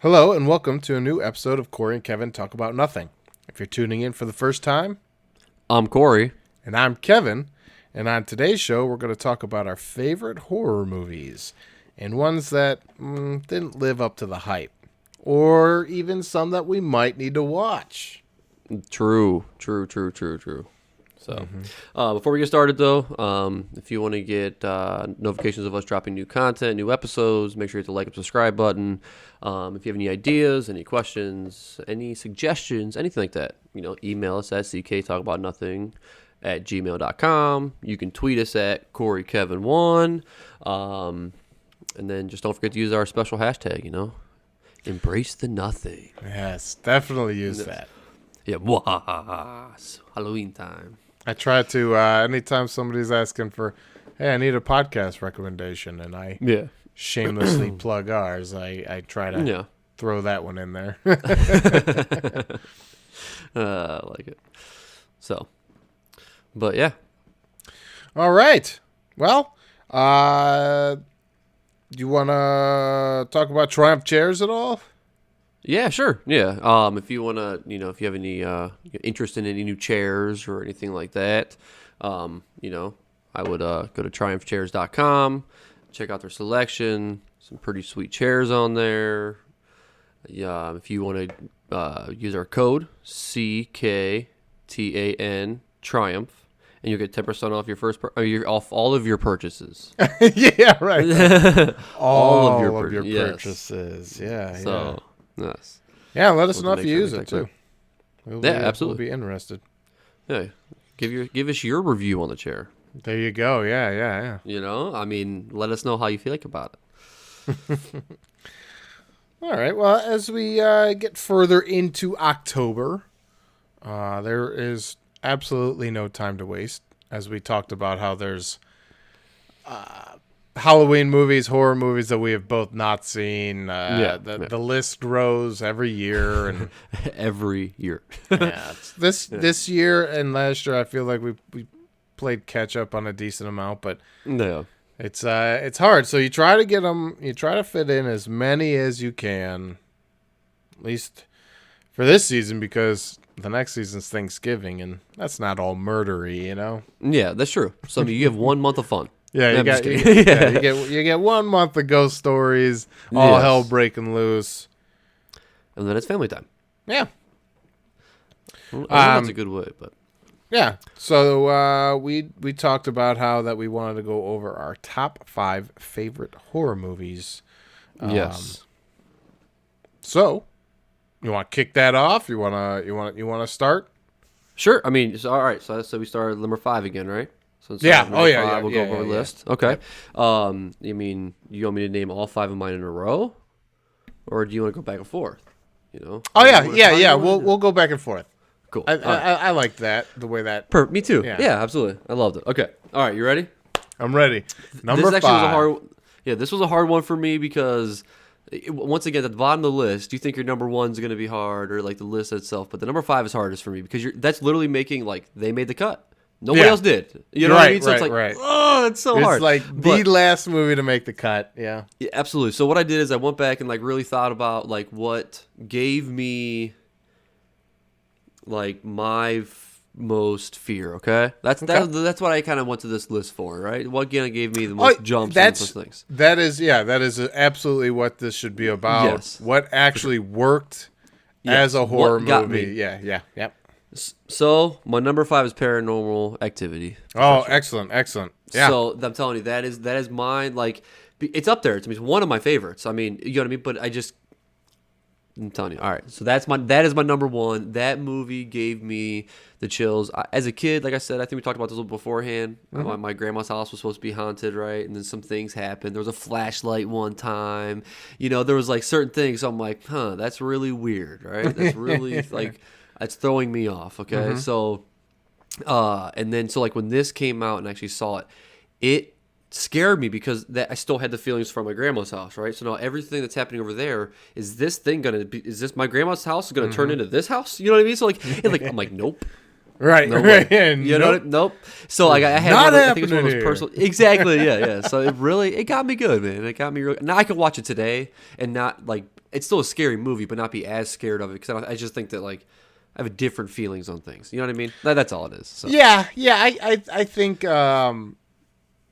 Hello and welcome to a new episode of Corey and Kevin Talk About Nothing. If you're tuning in for the first time, I'm Corey. and I'm Kevin, and on today's show we're going to talk about our favorite horror movies and ones that didn't live up to the hype, or even some that we might need to watch. True. So, before we get started, though, if you want to get notifications of us dropping new content, new episodes, make sure you hit the like and subscribe button. If you have any ideas, any questions, any suggestions, anything like that, email us at cktalkaboutnothing@gmail.com. You can tweet us at CoreyKevin1. And then just don't forget to use our special hashtag, embrace the nothing. Yes, definitely use that. Yeah, it's Halloween time. I try to, anytime somebody's asking for, hey, I need a podcast recommendation, and I shamelessly plug ours, I try to throw that one in there. I like it. So, but yeah. All right. Well, do you want to talk about Triumph chairs at all? Yeah, sure. Yeah. If you want to, if you have any interest in any new chairs or anything like that, I would go to triumphchairs.com, check out their selection, some pretty sweet chairs on there. Yeah, if you want to use our code CKTAN Triumph, and you'll get 10% off your off all of your purchases. Yeah, right. all of your purchases. Yes. Yeah. So. Yes. Yeah, let us know if you use it too. Absolutely. We'll be interested. Yeah, give us your review on the chair. There you go. Yeah. Let us know how you feel about it. All right. Well, as we get further into October, there is absolutely no time to waste. As we talked about how there's Halloween movies, horror movies that we have both not seen. The list grows every year, and every year. This year and last year, I feel like we played catch up on a decent amount, but it's hard. So you try to get them. You try to fit in as many as you can, at least for this season, because the next season's Thanksgiving, and that's not all murdery, Yeah, that's true. So you have 1 month of fun. Yeah, you get 1 month of ghost stories, all hell breaking loose, and then it's family time. Yeah, I think that's a good way, but yeah. So we talked about how that we wanted to go over our top 5 favorite horror movies. Yes. So you want to kick that off? You want to start? Sure. All right. So we started number 5 again, right? So yeah. We'll go over our list. Okay. Yep. You want me to name all 5 of mine in a row, or do you want to go back and forth? Oh yeah. We'll go back and forth. Cool. I like that, the way that. Me too. Yeah, absolutely. I loved it. Okay. All right. You ready? I'm ready. Number 5. This was a hard one for me because, once again, at the bottom of the list, you think your number 1's going to be hard, or like the list itself, but the number 5 is hardest for me because that's literally making they made the cut. Nobody else did. You know what I mean? So it's like, oh, that's so hard. It's like the last movie to make the cut. Yeah. Yeah, absolutely. So what I did is I went back and really thought about what gave me my most fear. Okay, that's what I kind of went to this list for, right? What gave me the most jumps and those things. That is absolutely what this should be about. Yes. What actually worked as a horror movie. Yeah. So my number 5 is Paranormal Activity. Oh, excellent. Yeah. So I'm telling you, that is mine. It's up there to me. It's one of my favorites. You know what I mean? But I'm telling you. All right. So that is my number 1. That movie gave me the chills. As a kid, like I said, I think we talked about this a little beforehand. Mm-hmm. My grandma's house was supposed to be haunted, right? And then some things happened. There was a flashlight one time. There was certain things. So I'm like, that's really weird, right? That's really it's throwing me off. Okay. Mm-hmm. So, and then when this came out and I actually saw it scared me because I still had the feelings from my grandma's house, right? So now everything that's happening over there, is this my grandma's house going to turn into this house? You know what I mean? So I'm like, nope. Right. No right. You know what? Nope. So I had I think it was one of those personal. Exactly. Yeah. So it got me good, man. It got me real. Now I can watch it today and not it's still a scary movie, but not be as scared of it because I just think that like I have different feelings on things. You know what I mean? That's all it is. So. Yeah. I think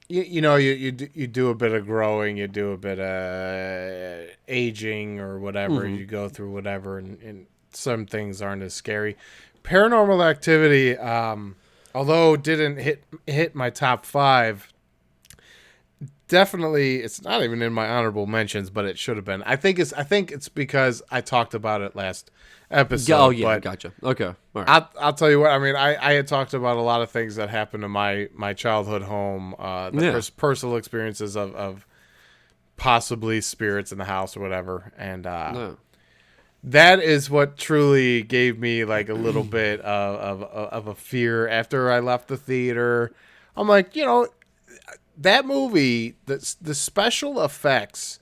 you do a bit of growing, you do a bit of aging or whatever. Mm-hmm. You go through whatever, and some things aren't as scary. Paranormal Activity, although it didn't hit my top 5. Definitely, it's not even in my honorable mentions, but it should have been. I think it's because I talked about it last episode. Oh yeah, gotcha. Okay, all right. I'll tell you what. I mean, I had talked about a lot of things that happened to my childhood home, personal experiences of possibly spirits in the house or whatever, and that is what truly gave me like a little bit of a fear after I left the theater. I'm like, that movie, the special effects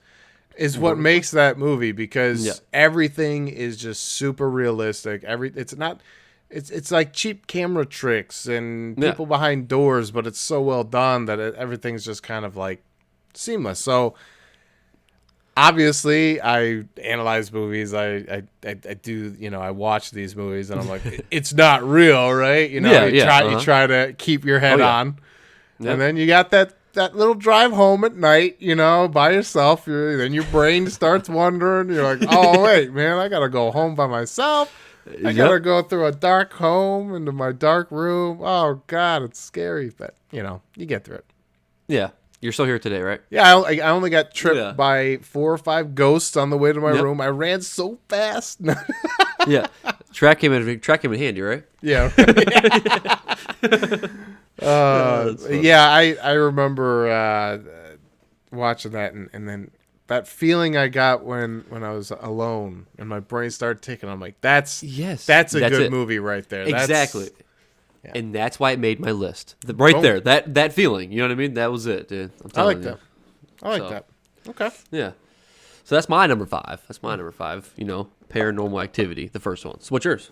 is what makes that movie because everything is just super realistic. It's like cheap camera tricks and people behind doors, but it's so well done that everything's just kind of like seamless. So obviously I analyze movies. I do, I watch these movies and I'm like, it's not real, right? You try to keep your head on. Yep. And then you got that little drive home at night, by yourself. Then your brain starts wondering. You're like, oh, wait, man, I got to go home by myself. I got to go through a dark home into my dark room. Oh, God, it's scary. But, you get through it. Yeah. You're still here today, right? Yeah, I only got tripped by 4 or 5 ghosts on the way to my room. I ran so fast. Yeah. Track came in handy, right? Yeah. I remember watching that and then that feeling I got when I was alone and my brain started ticking. I'm like, that's a good movie right there. Exactly. And that's why it made my list. There, that feeling. You know what I mean? That was it, dude. I like that. Okay. Yeah. So that's my number 5. Paranormal Activity, the first one. So what's yours?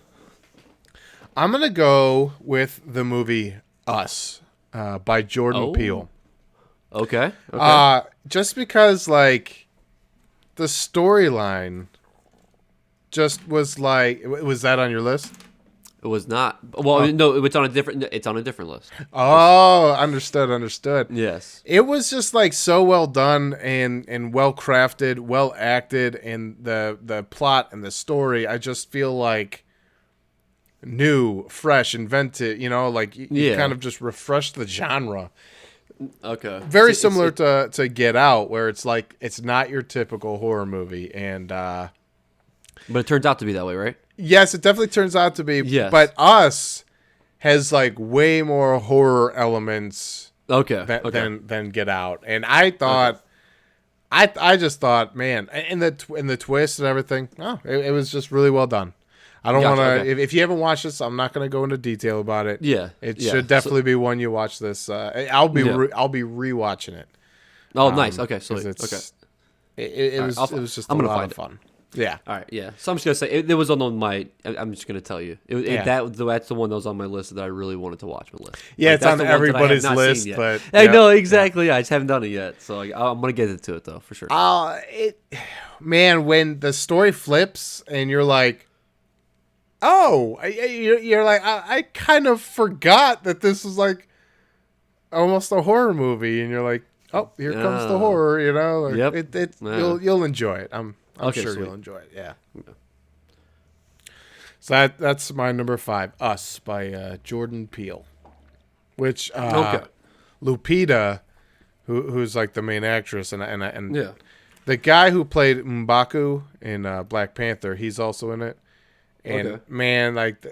I'm going to go with the movie Us by Jordan Peele. Okay. Just because, like, the storyline just was like... Was that on your list? It was not. Well, no, it's on a different list. Oh, understood. Yes. It was just like so well done and well crafted, well acted, and the plot and the story. I just feel like new, fresh, invented. Like you kind of just refreshed the genre. Okay. Very similar to Get Out, where it's like it's not your typical horror movie, and but it turns out to be that way, right? Yes, it definitely turns out to be. Yes. But Us has like way more horror elements than Get Out. And I thought I just thought, man, and the twist and everything, it was just really well done. I don't want to if you haven't watched this, I'm not going to go into detail about it. Yeah. It should definitely be when you watch this. I'll be rewatching it. Oh, nice. Okay, so it was just a lot of fun. Yeah. All right. Yeah. So I'm just gonna say it was on my. I'm just gonna tell you that's the one that was on my list that I really wanted to watch. My list. Yeah, it's on everybody's list, but I know exactly. I just haven't done it yet, so I'm gonna get into it though for sure. Man, when the story flips and you're like, you're like, I kind of forgot that this was like almost a horror movie, and you're like, oh, here comes the horror. Like, you'll enjoy it. I'm sure you'll enjoy it. Yeah. So that's my number 5, Us by Jordan Peele, which Lupita, who's like the main actress, and the guy who played M'Baku in Black Panther, he's also in it. And man, like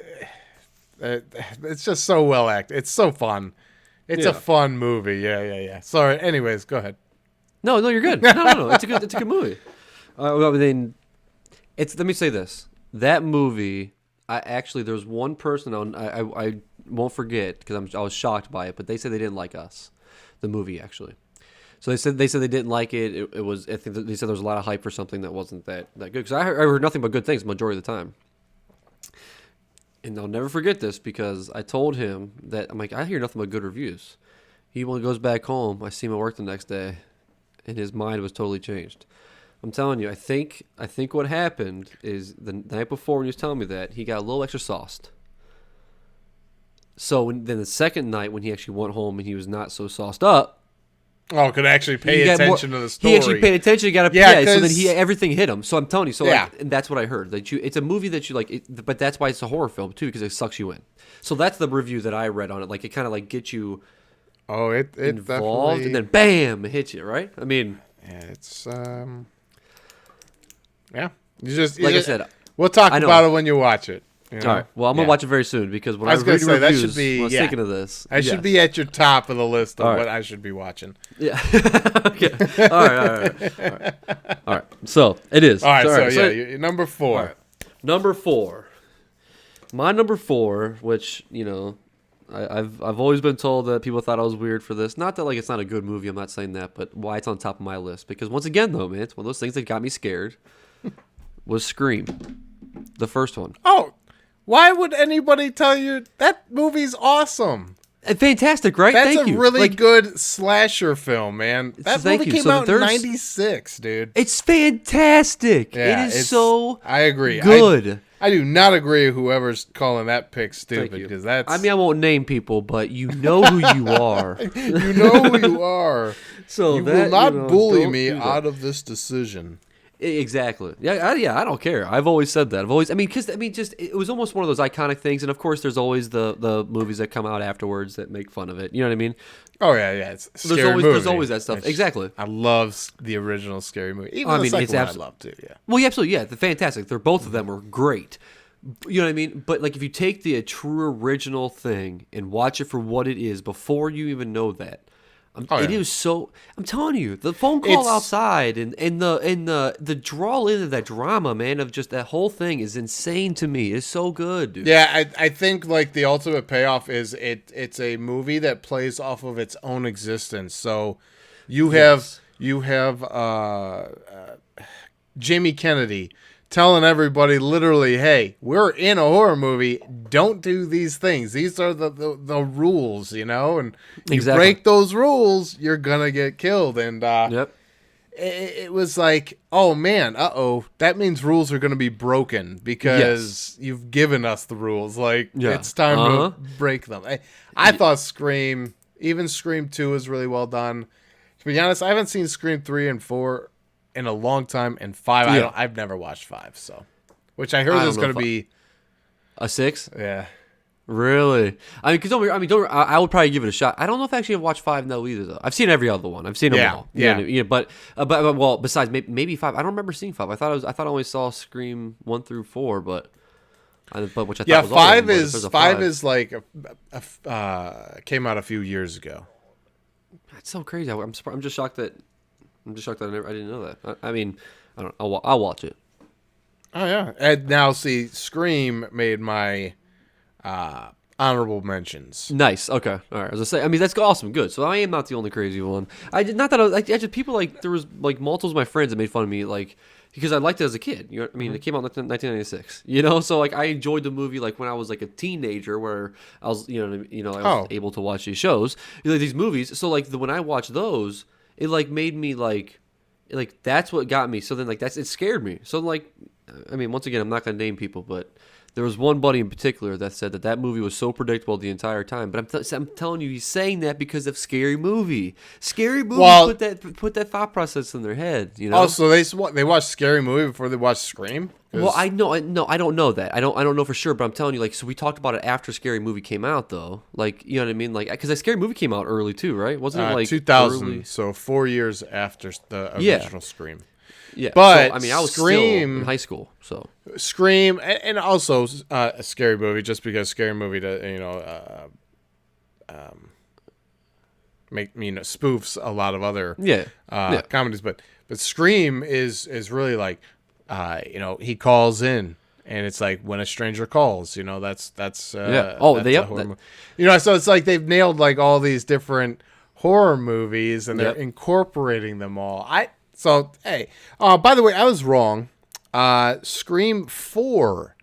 it's just so well acted. It's so fun. It's a fun movie. Yeah. Sorry. Anyways, go ahead. No, you're good. No. It's a good movie. Let me say this. That movie, there was one person I won't forget because I was shocked by it, but they said they didn't like Us, the movie actually. So they said they didn't like it. It was, I think they said there was a lot of hype for something that wasn't that good. Because I heard nothing but good things the majority of the time. And I'll never forget this because I told him that I'm like, I hear nothing but good reviews. He goes back home. I see him at work the next day, and his mind was totally changed. I'm telling you, I think what happened is the night before when he was telling me that, he got a little extra sauced. So then the second night when he actually went home and he was not so sauced up. Oh, could actually pay attention to the story. He actually paid attention. He got so then everything hit him. So I'm telling you. So and that's what I heard. That it's a movie that you like, but that's why it's a horror film too, because it sucks you in. So that's the review that I read on it. Like it kind of like gets you. Oh, it involved, definitely... and then bam, it hits you, right? I mean, yeah, it's I said, we'll talk about it when you watch it. You know? All right. Well, I'm gonna watch it very soon because when I was reading reviews, that should be, when I was thinking of this. I should be at your top of the list of what I should be watching. Yeah. Okay. All right. So it is. All right. So you're number 4. All right. Number 4. My number 4, which I've always been told that people thought I was weird for this. Not that like it's not a good movie. I'm not saying that, but why it's on top of my list because once again though, man, it's one of those things that got me scared. Was Scream, the first one. Oh. Why would anybody tell you that movie's awesome? Fantastic, right? That's a really good slasher film, man. That movie came out in 96, dude. It's fantastic. Yeah, it is so I agree. Good. I do not agree with whoever's calling that pick stupid because that's... I mean, I won't name people, but you know who you are. You know who you are. So you will not bully me out of this decision. Exactly. Yeah, I don't care. I've always said that. Just it was almost one of those iconic things. And of course, there's always the movies that come out afterwards that make fun of it. You know what I mean? Oh yeah. It's scary movie. There's always that stuff. Exactly. I love the original Scary Movie. Even the second one I love too. Yeah. Well, yeah, absolutely. Yeah, they're fantastic. Both of them were great. You know what I mean? But like, if you take the true original thing and watch it for what it is before you even know that. It is so. I'm telling you, the phone call outside and the draw into that drama, man, of just that whole thing is insane to me. It's so good, dude. Yeah, I think like the ultimate payoff is it's a movie that plays off of its own existence. So you have Jamie Kennedy telling everybody literally, hey, we're in a horror movie. Don't do these things. These are the rules, you know? And you break those rules, you're going to get killed. And it was like, oh, man, that means rules are going to be broken because you've given us the rules. Like, it's time to break them. I thought Scream, even Scream 2 is really well done. To be honest, I haven't seen Scream 3 and 4 in a long time, and 5, I've never watched 5, so which I heard is going to be a 6. Yeah, really. I mean, I would probably give it a shot. I don't know if I actually have watched 5 though either. Though I've seen every other one. I've seen them all. Yeah. But besides maybe 5, I don't remember seeing 5. I thought I only saw Scream 1 through 4, but which I thought was 5 is like came out a few years ago. That's so crazy. I'm just shocked that. I didn't know that. I mean, I don't. I'll watch it. Oh yeah, and now see, Scream made my honorable mentions. Nice. Okay. All right. As I say, I mean that's awesome. Good. So I am not the only crazy one. I did not that. I just people like there was like multiples of my friends that made fun of me like because I liked it as a kid. You know what I mean? It came out in 1996. You know, so like I enjoyed the movie like when I was like a teenager, where I was I was able to watch these shows, these movies. So like when I watched those. It like made me like that's what got me. So then like it scared me. So like, I mean, once again, I'm not gonna name people, but there was one buddy in particular that said that movie was so predictable the entire time. But I'm telling you, he's saying that because of Scary Movie. Scary Movie put that thought process in their head. You know. Oh, so they watched Scary Movie before they watched Scream? Well, I don't know that. I don't know for sure, but I'm telling you, like, so we talked about it after Scary Movie came out, though. Like, you know what I mean? Like, because that Scary Movie came out early too, right? Wasn't it like 2000? Early? So 4 years after the original Scream. Yeah, but so, I mean, I was Scream, still in high school, so Scream, and also a Scary Movie, just because Scary Movie, spoofs a lot of other comedies, but Scream is really like. He calls in, and it's like When a Stranger Calls. You know, that's so it's like they've nailed like all these different horror movies, and they're incorporating them all. By the way, I was wrong. Scream 4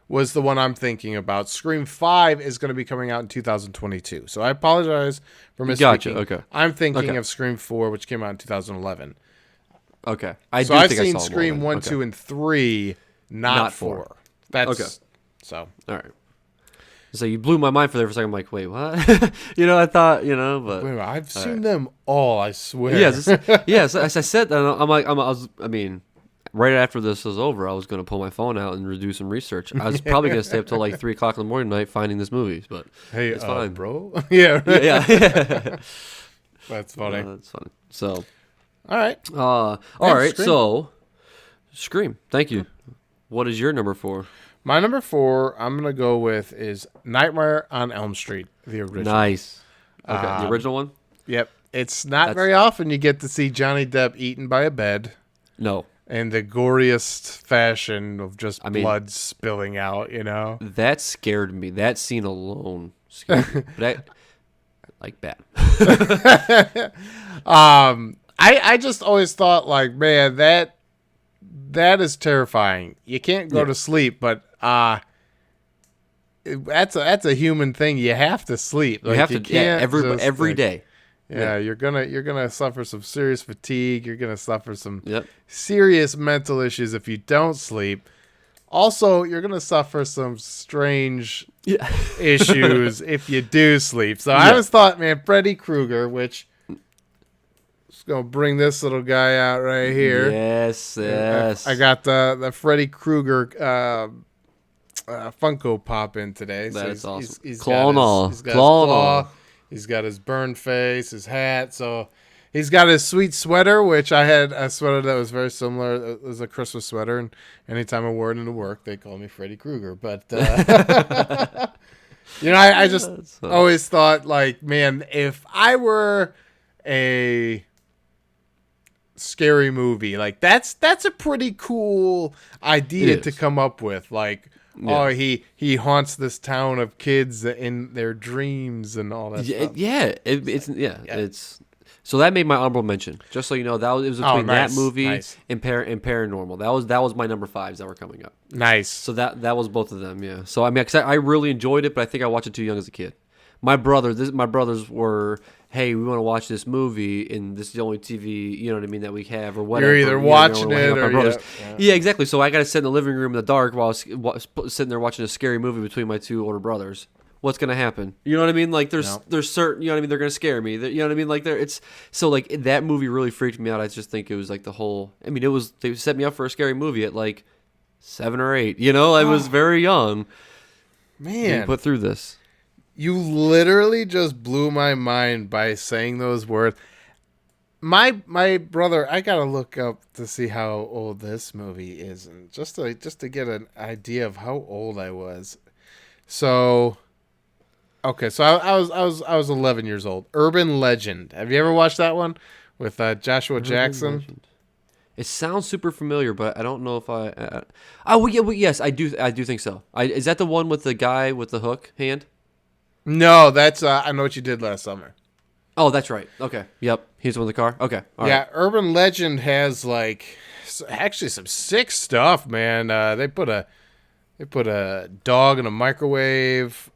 was the one I'm thinking about. Scream 5 is going to be coming out in 2022. So I apologize for misspeaking. Gotcha. Okay. I'm thinking of Scream 4, which came out in 2011. Okay. I've seen Scream 1, 2, and 3, not 4. That's okay. So. All right. So you blew my mind for there for a second. I'm like, wait, what? I thought, but wait, I've seen them all. I swear. Yes. As I said that, I'm like, right after this was over, I was going to pull my phone out and do some research. I was probably going to stay up till like 3:00 in the morning tonight finding this movie, but hey, it's fine, bro. Yeah. That's funny. That's funny. So, all right. All right. Scream. So, Scream. Thank you. What is your number 4? My number 4, I'm going to go with is Nightmare on Elm Street, the original. Nice. Okay, the original one? Yep. It's not very often you get to see Johnny Depp eaten by a bed. No. In the goriest fashion of just blood spilling out, That scared me. That scene alone scared me. But bad. I just always thought, like, man, that is terrifying. You can't go to sleep, but that's a human thing. You have to sleep. You have to every day. Yeah, you're gonna suffer some serious fatigue. You're gonna suffer some serious mental issues if you don't sleep. Also, you're gonna suffer some strange issues if you do sleep. So I always thought, man, Freddy Krueger, which just gonna bring this little guy out right here. Yes. I got the Freddy Krueger Funko Pop in today. That's awesome. He's claw and all. He's got his claw. He's got his burned face, his hat. So he's got his sweet sweater, which I had a sweater that was very similar. It was a Christmas sweater, and anytime I wore it into work, they call me Freddy Krueger. But I just always thought, like, man, if I were a scary movie, like that's a pretty cool idea to come up with, like. Yeah. Oh, he haunts this town of kids in their dreams and all that stuff. Yeah, it's so that made my honorable mention. Just so you know, it was between that movie and Paranormal. That was my number 5s that were coming up. Nice. So that was both of them. Yeah. So I really enjoyed it, but I think I watched it too young as a kid. My brothers were, hey, we want to watch this movie, and this is the only TV, you know what I mean, that we have, or whatever. You're either watching it or yeah, exactly. So I got to sit in the living room in the dark while I was sitting there watching a scary movie between my 2 older brothers. What's gonna happen? You know what I mean? Like there's certain, you know what I mean. They're gonna scare me. You know what I mean? Like it's so like that movie really freaked me out. I just think it was like the whole. I mean, they set me up for a scary movie at like 7 or 8. I was very young. Man, put through this. You literally just blew my mind by saying those words. My brother, I gotta look up to see how old this movie is, and just to get an idea of how old I was. So, okay, so I was 11 years old. Urban Legend. Have you ever watched that one with Joshua Jackson? Legend. It sounds super familiar, but I don't know if I. Yes, I do. I do think so. Is that the one with the guy with the hook hand? No, that's I Know What You Did Last Summer. Oh, that's right. Okay. Yep. He's the one with the car. Okay. All right. Urban Legend has actually some sick stuff, man. They put a dog in a microwave.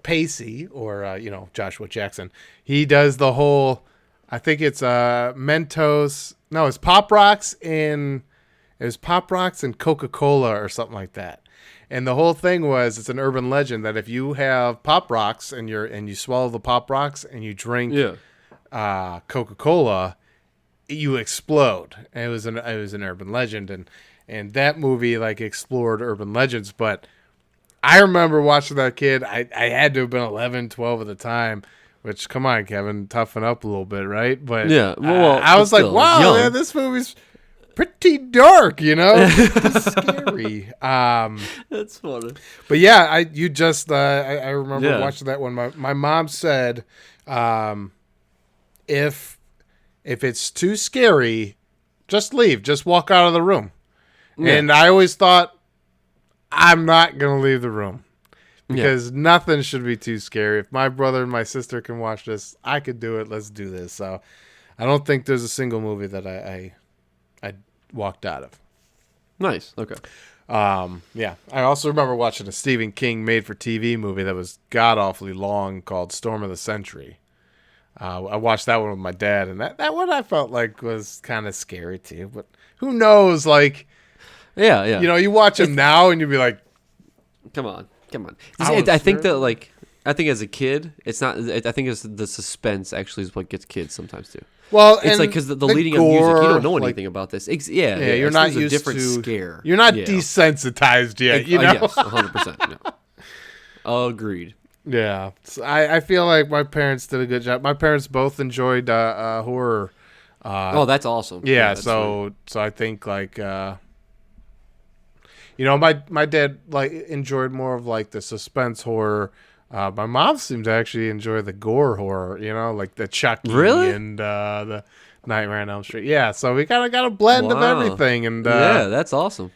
Pacey, or Joshua Jackson, he does the whole. I think it's Mentos. No, it's Pop Rocks and Coca-Cola or something like that. And the whole thing was, it's an urban legend that if you have Pop Rocks and you swallow the Pop Rocks and you drink Coca-Cola, you explode. And it was an urban legend, and that movie explored urban legends. But I remember watching that kid. I had to have been 11, 12 at the time. Which, come on, Kevin, toughen up a little bit, right? But yeah, I was like, wow, man, this movie's pretty dark, pretty scary. That's funny. But yeah, I remember watching that one. My mom said, if it's too scary, just leave, just walk out of the room. Yeah. And I always thought, I'm not gonna leave the room because nothing should be too scary. If my brother and my sister can watch this, I could do it. Let's do this. So I don't think there's a single movie that I walked out of. Nice. Okay. Yeah. I also remember watching a Stephen King made-for-TV movie that was god-awfully long called Storm of the Century. I watched that one with my dad, and that one I felt like was kind of scary too. But who knows? Like, yeah. You watch them now, and you'd be like, come on. I think that like I think as a kid, it's not. I think it's the suspense actually is what gets kids sometimes too. Well, it's like because the leading up music, you don't know anything about this. You're not used a different to scare. You're not desensitized yet. Yes, 100%. No. Agreed. Yeah, so I feel like my parents did a good job. My parents both enjoyed horror. That's awesome. Yeah, so I think like my dad like enjoyed more of like the suspense horror. My mom seemed to actually enjoy the gore horror, like the Chucky and the Nightmare on Elm Street. Yeah, so we kind of got a blend of everything, and that's awesome.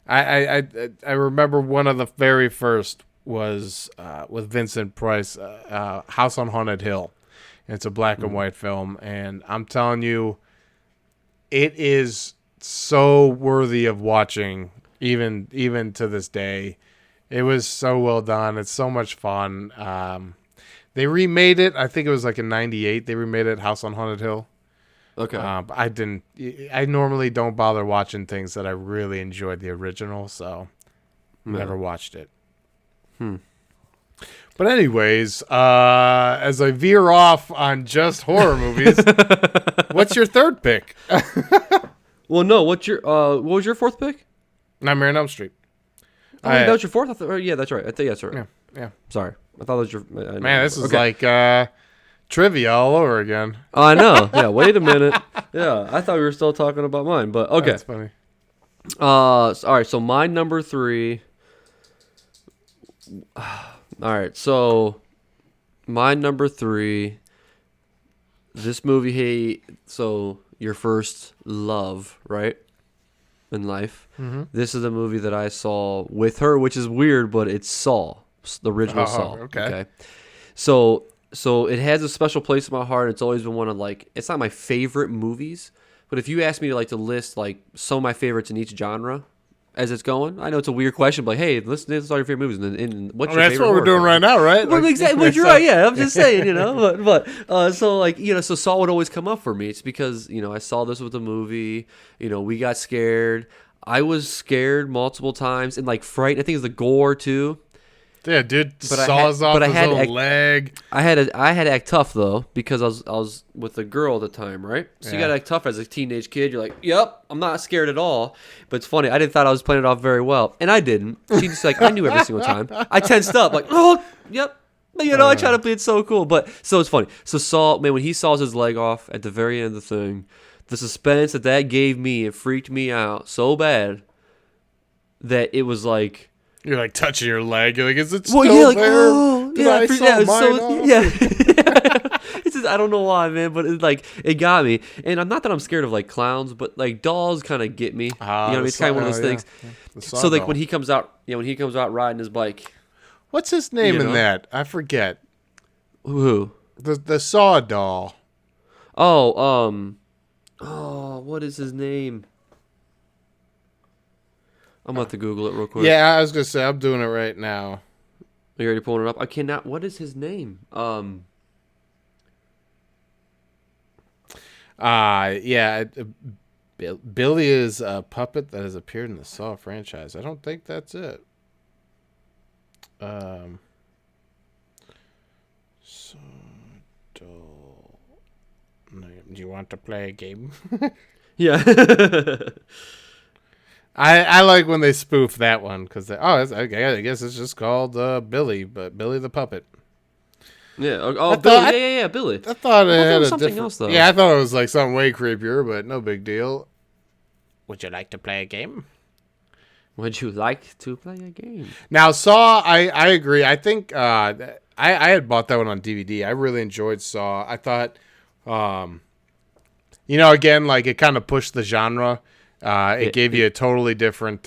I remember one of the very first was with Vincent Price, House on Haunted Hill. It's a black and white film, and I'm telling you, it is so worthy of watching, even to this day. It was so well done. It's so much fun. They remade it. I think it was like in '98. They remade it, House on Haunted Hill. Okay. But I normally don't bother watching things that I really enjoyed the original, so never watched it. But anyways, as I veer off on just horror movies, what's your third pick? Well, no. What was your fourth pick? Nightmare on Elm Street. Oh, that was your fourth? Yeah, that's right. I think that's right. Yeah. Sorry. I thought that was your... Man, this is like trivia all over again. I know. Yeah, wait a minute. Yeah, I thought we were still talking about mine, but okay. That's funny. All right, so my number 3... All right, so my number 3... This movie, hey, so your first love, right? In life. Mm-hmm. This is a movie that I saw with her, which is weird, but it's Saw, the original Saw. Okay. So it has a special place in my heart. It's always been one of like, it's not my favorite movies, but if you ask me to list like some of my favorites in each genre as it's going, I know it's a weird question, but like, hey, listen, this is all your favorite movies, and what's your favorite? That's what we're doing right now, right? Well, exactly. But you're right. Yeah, I'm just saying, But so like, so Saw would always come up for me. It's because I saw this with the movie. We got scared. I was scared multiple times and like frightened. I think it's the gore too. Yeah, dude, saws off his own leg. I had to act tough though because I was with a girl at the time, right? So you got to act tough as a teenage kid. You're like, "Yep, I'm not scared at all." But it's funny. I didn't thought I was playing it off very well, and I didn't. She just like I knew every single time. I tensed up like, "Oh, yep." I try to play it so cool, but so it's funny. So Saul, man, when he saws his leg off at the very end of the thing, the suspense that gave me, it freaked me out so bad that it was like. You're like touching your leg. You're like, is it still there? Oh, It's just, I don't know why, man, but it got me. And I'm not that I'm scared of like clowns, but like dolls kind of get me. It's kind of one of those things. Yeah. So like when he comes out, riding his bike. What's his name in that? I forget. Who? The Saw doll. Oh, what is his name? I'm going to have to Google it real quick. Yeah, I was going to say, I'm doing it right now. Are you already pulling it up? I cannot. What is his name? Billy is a puppet that has appeared in the Saw franchise. I don't think that's it. Saw doll. Do you want to play a game? Yeah. I like when they spoof that one because I guess it's just called Billy, but Billy the puppet. Yeah. Billy. Billy. I thought it had something else though. Yeah, I thought it was like something way creepier, but no big deal. Would you like to play a game? Would you like to play a game? Now Saw, I agree. I think I had bought that one on DVD. I really enjoyed Saw. I thought, again, like it kind of pushed the genre. It gave you a totally different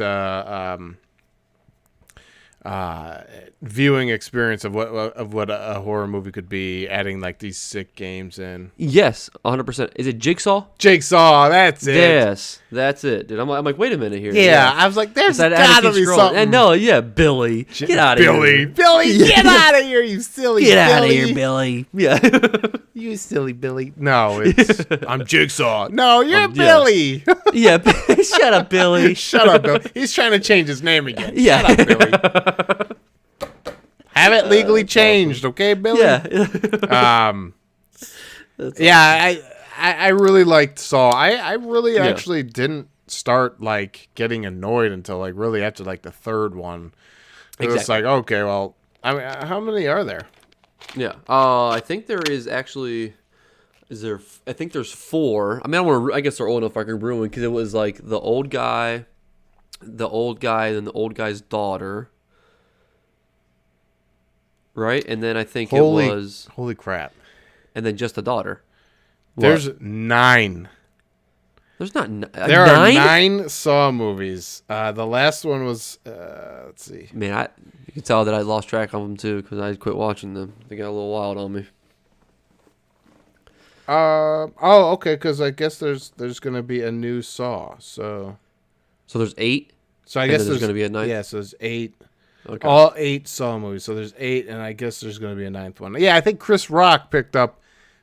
viewing experience of what a horror movie could be, adding like these sick games in. Yes, 100%. Is it Jigsaw? Jigsaw, that's it. Yes, that's it, dude. I'm like, wait a minute here. Yeah, I was like, there's gotta be something. And no, yeah, Billy, get out of here. Billy, get out of here, you silly. Get out of here, Billy. Yeah. You silly Billy. No, it's I'm Jigsaw. No, you're Billy. Yeah, shut up, Billy. Shut up, Billy. He's trying to change his name again. Yeah. Shut up, Billy. Have it legally changed, awesome. Okay, Billy? Yeah. Yeah, I really liked Saw. I really actually didn't start like getting annoyed until like really after like the third one. It was like, okay, well, I mean, how many are there? Yeah. I think there is actually. Is there? I think there's 4. I mean, I guess they're old enough I can ruin because it was like the old guy, and then the old guy's daughter. Right, and then I think it was holy crap, and then just the daughter. There's 9. There's not. There are 9 Saw movies. The last one was let's see. Man, you can tell that I lost track of them too because I quit watching them. They got a little wild on me. Okay, because I guess there's gonna be a new Saw. So there's 8. So I guess there's gonna be a 9th. Yeah, so there's 8. Okay. All 8 Saw movies. So there's 8, and I guess there's gonna be a 9th one. Yeah, I think Chris Rock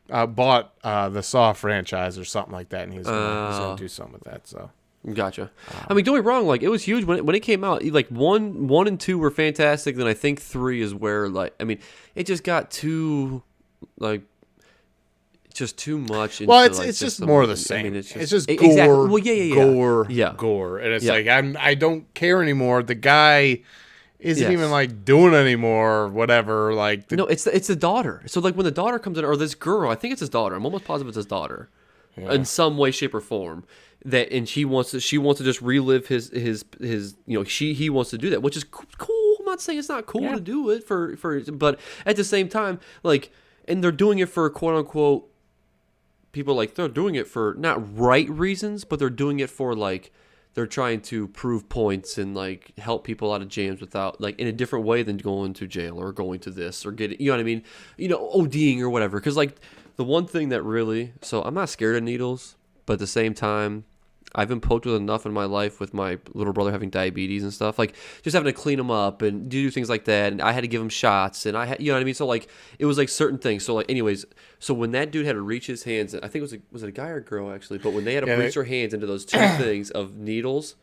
bought the Saw franchise or something like that, and he's gonna do something with that. So gotcha. I mean, don't get me wrong. Like, it was huge when it came out. Like 1 and 2 were fantastic. Then I think 3 is where it just got too just too much. Well, it's just more of the same. I mean, it's just gore, exactly. Well, gore, and it's like I don't care anymore. The guy isn't even like doing anymore, whatever. Like no, it's the daughter. So like when the daughter comes in, or this girl, I think it's his daughter. I'm almost positive it's his daughter, in some way, shape, or form. And she wants to just relive his he wants to do that, which is cool. I'm not saying it's not cool to do it for, but at the same time, like, and they're doing it for quote unquote. People like they're doing it for not right reasons, but they're doing it for like they're trying to prove points and like help people out of jams without like in a different way than going to jail or going to this or getting, you know what I mean, ODing or whatever. Because like the one thing that really, so I'm not scared of needles, but at the same time, I've been poked with enough in my life with my little brother having diabetes and stuff, like just having to clean him up and do things like that. And I had to give him shots and I had, you know what I mean? So like, it was like certain things. So like, anyways, so when that dude had to reach his hands, I think was it a guy or a girl actually? But when they had to reach their hands into those 2 things of needles,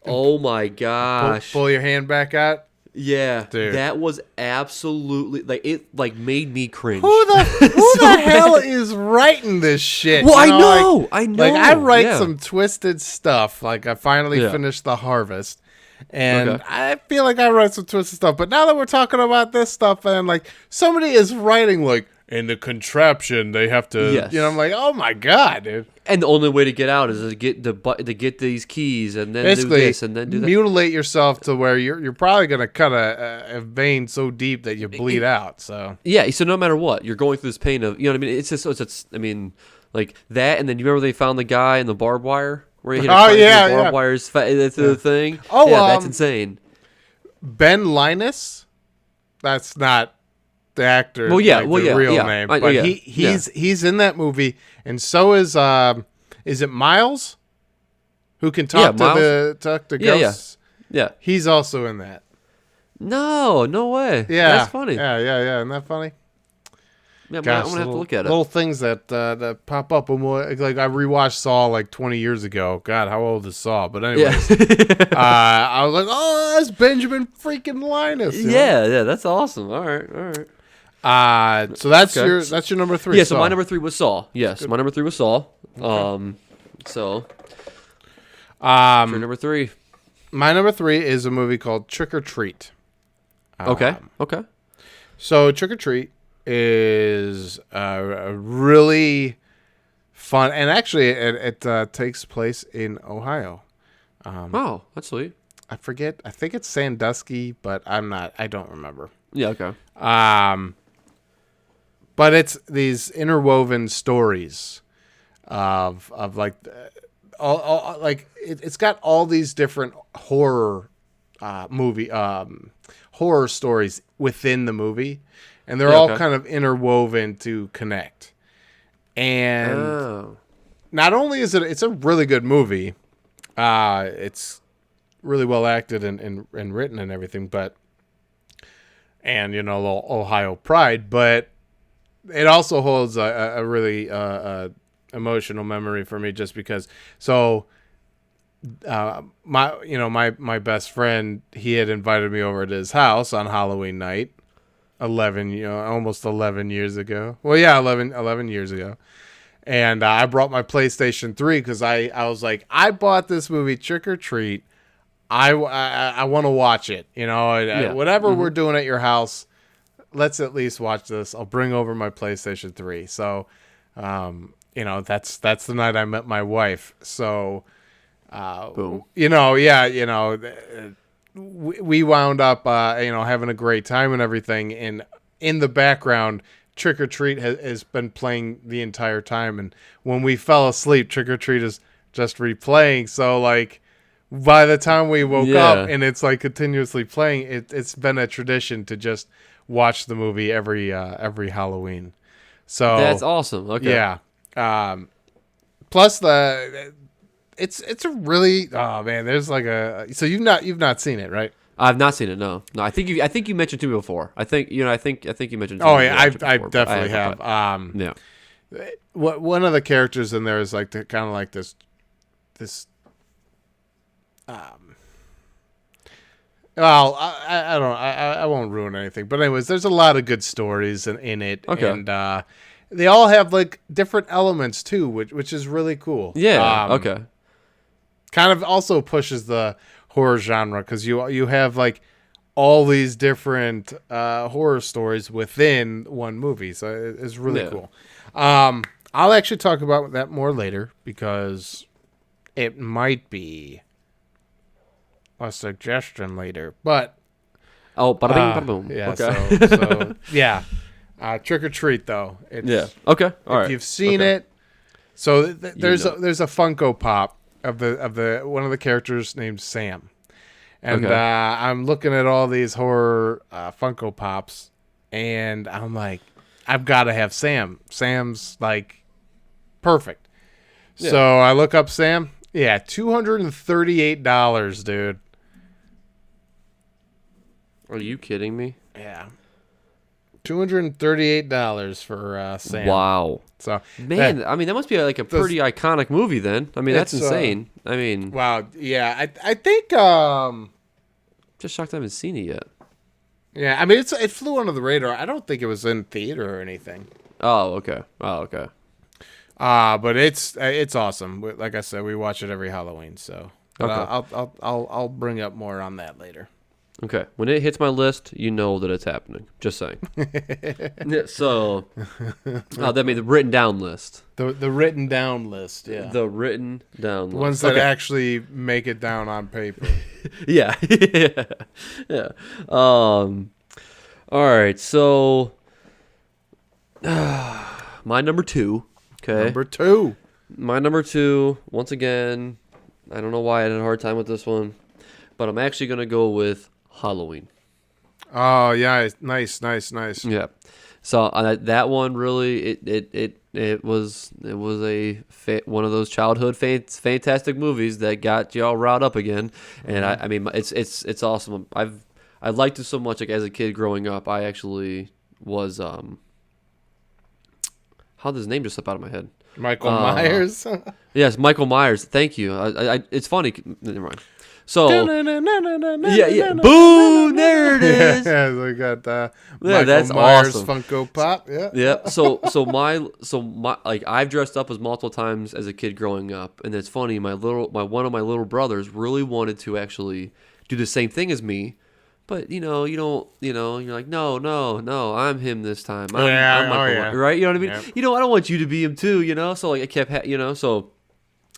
oh my gosh. Pull your hand back out. Yeah, dude. That was absolutely like it. Like made me cringe. Who the hell is writing this shit? Well, I know. Like I write some twisted stuff. Like I finally finished The Harvest, and I feel like I write some twisted stuff. But now that we're talking about this stuff, and like somebody is writing like in the contraption, they have to. I'm like, oh my god, dude. And the only way to get out is to get these keys and then basically do this and then do that. Mutilate yourself to where you're probably gonna cut a vein so deep that you bleed out. So so no matter what, you're going through this pain of, you know what I mean. It's just I mean, like that. And then you remember they found the guy in the barbed wire where he hit barbed wires through the thing. Oh, that's insane. Ben Linus, that's not the actor. The real name. But he's in that movie, and so is it Miles, who can talk to ghosts? Yeah. He's also in that. No way. Yeah, that's funny. Yeah. Isn't that funny? Yeah, Gosh, I'm gonna have to look at it. Little things that pop up when like I rewatched Saw like 20 years ago. God, how old is Saw? But anyways, I was like, oh, that's Benjamin freaking Linus. Yeah, that's awesome. All right. So that's your number 3. Yeah, so my number 3 was Saw. Yes, my number 3 was Saw. Okay. Your number 3. My number 3 is a movie called Trick or Treat. Okay. So Trick or Treat is a really fun, and actually it takes place in Ohio. Oh, that's sweet. I forget. I think it's Sandusky, but I don't remember. Yeah. Okay. But it's these interwoven stories of like all like it's got all these different horror horror stories within the movie, and they're all kind of interwoven to connect. And not only is it's a really good movie, it's really well acted and written and everything, but a little Ohio pride, but it also holds a really emotional memory for me, just because. So, my best friend, he had invited me over to his house on Halloween night, almost 11 years ago. Well, yeah, 11 years ago. And I brought my PlayStation 3 because I was like, I bought this movie Trick or Treat. I want to watch it. Whatever we're doing at your house, let's at least watch this. I'll bring over my PlayStation 3. So, that's the night I met my wife. So, Boom. We wound up, having a great time and everything. And in the background, Trick or Treat has been playing the entire time. And when we fell asleep, Trick or Treat is just replaying. So, like, by the time we woke up and it's like continuously playing, it's been a tradition to just watch the movie every Halloween. So that's awesome. Okay. Yeah. Plus it's a really, oh man, there's like so you've not seen it, right? I've not seen it. No. I think you mentioned to me before. I think you mentioned. To Oh me yeah, I definitely have. Yeah. One of the characters in there is like kind of like this. Well, I won't ruin anything, but anyways, there's a lot of good stories in it, and they all have like different elements too, which is really cool. Yeah. Okay. Kind of also pushes the horror genre, because you have like all these different horror stories within one movie, so it's really cool. I'll actually talk about that more later, because it might be a suggestion later, but bada bing, bada boom. Yeah. Okay. So yeah. Trick or Treat, though. Okay. All right. If you've seen it, so there's a Funko Pop of the one of the characters named Sam, and I'm looking at all these horror Funko Pops, and I'm like, I've got to have Sam. Sam's like perfect. Yeah. So I look up Sam. Yeah, $238, dude. Are you kidding me? Yeah. $238 for Sam. Wow. So man, that must be like a pretty iconic movie then. That's insane. Wow. Yeah, I think just shocked I haven't seen it yet. Yeah, it flew under the radar. I don't think it was in theater or anything. Oh, okay. But it's awesome. Like I said, we watch it every Halloween, so I'll bring up more on that later. Okay, when it hits my list, you know that it's happening. Just saying. So, that means the written down list. The written down list, yeah. The written down list. The ones that actually make it down on paper. Yeah. Yeah. All right, so my number 2. Okay. My number 2. Once again, I don't know why I had a hard time with this one, but I'm actually gonna go with Halloween. Oh yeah, nice. Yeah. So that one really it was one of those childhood fantastic movies that got you all riled up again, and it's awesome. I liked it so much. Like as a kid growing up, I actually was how did his name just slip out of my head? Michael Myers. Yes, Michael Myers. Thank you. It's funny. Never mind. So yeah, boom! There it is. Yeah, we got Michael that's Myers awesome. Funko Pop. Yeah, yeah. So my like I've dressed up as multiple times as a kid growing up, and it's funny. One of my little brothers really wanted to actually do the same thing as me, but you don't. You're like no, I'm him this time. I'm Michael, right? You know what I mean? Yeah. I don't want you to be him too. So like I kept so.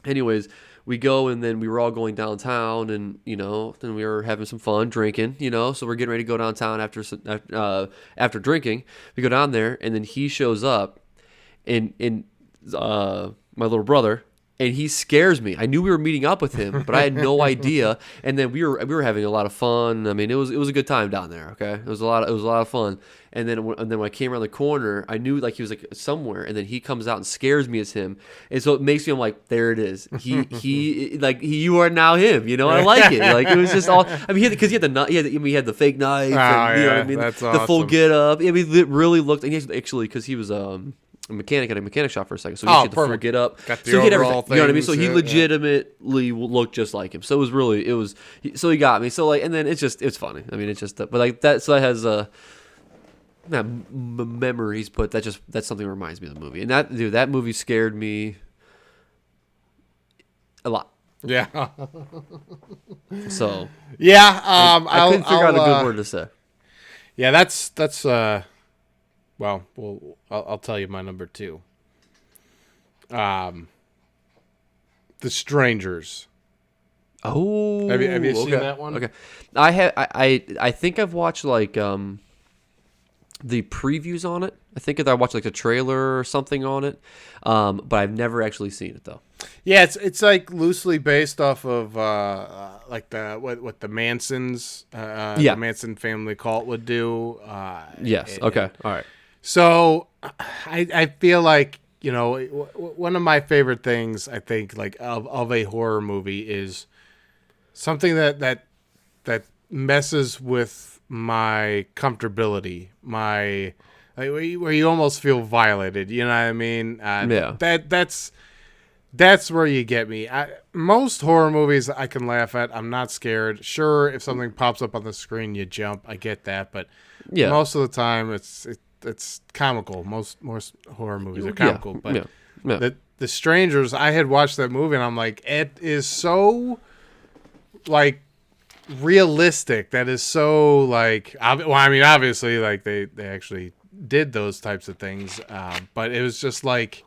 Anyways. We go, and then we were all going downtown, and then we were having some fun drinking, so we're getting ready to go downtown after drinking. We go down there, and then he shows up, and my little brother, and he scares me. I knew we were meeting up with him, but I had no idea. And then we were having a lot of fun. I mean, it was a good time down there. Okay, it was a lot of fun. And then when I came around the corner, I knew like he was like somewhere, and then he comes out and scares me as him. And so it makes me, I'm like, there it is. You are now him. You know, I like it. Like it was just all. I mean, because he had the fake knife. And, you know what I mean? That's the awesome. full get up. I mean, it really looked. And he actually, because he was a mechanic at a mechanic shop for a second, so he had the full get up. Got the so he had overall everything. You know what I mean? So he things, legitimately looked just like him. So so he got me. So like, and then it's funny. I mean, it's just, but like that. So that has not memories, but that's something that reminds me of the movie. And that movie scared me a lot. Yeah. So yeah, I couldn't figure out a good word to say. Yeah, that's well, I'll tell you my number 2. The Strangers. Oh, have you seen that one? Okay, I think I've watched like the previews on it. I think I watched like the trailer or something on it, but I've never actually seen it though. Yeah, it's like loosely based off of like what the Mansons, the Manson family cult would do. Yes. Okay. All right. So I feel like, you know, one of my favorite things, I think, like of a horror movie is something that messes with my comfortability, my where you almost feel violated. You know what I mean? That's where you get me. Most horror movies I can laugh at. I'm not scared. Sure, if something pops up on the screen, you jump. I get that, but most of the time it's comical. Most horror movies are comical. But the Strangers, I had watched that movie and I'm like, it is so like realistic. That is so like, well, I mean, obviously, like they actually did those types of things, but it was just like,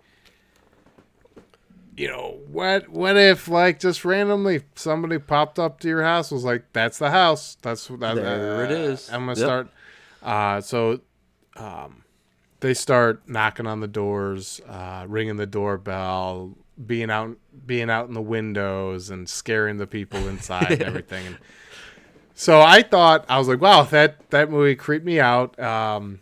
you know, what if like just randomly somebody popped up to your house, was like, that's the house, there it is. I'm gonna start. They start knocking on the doors, ringing the doorbell, being out in the windows and scaring the people inside and everything. And so I was like, wow, that movie creeped me out. And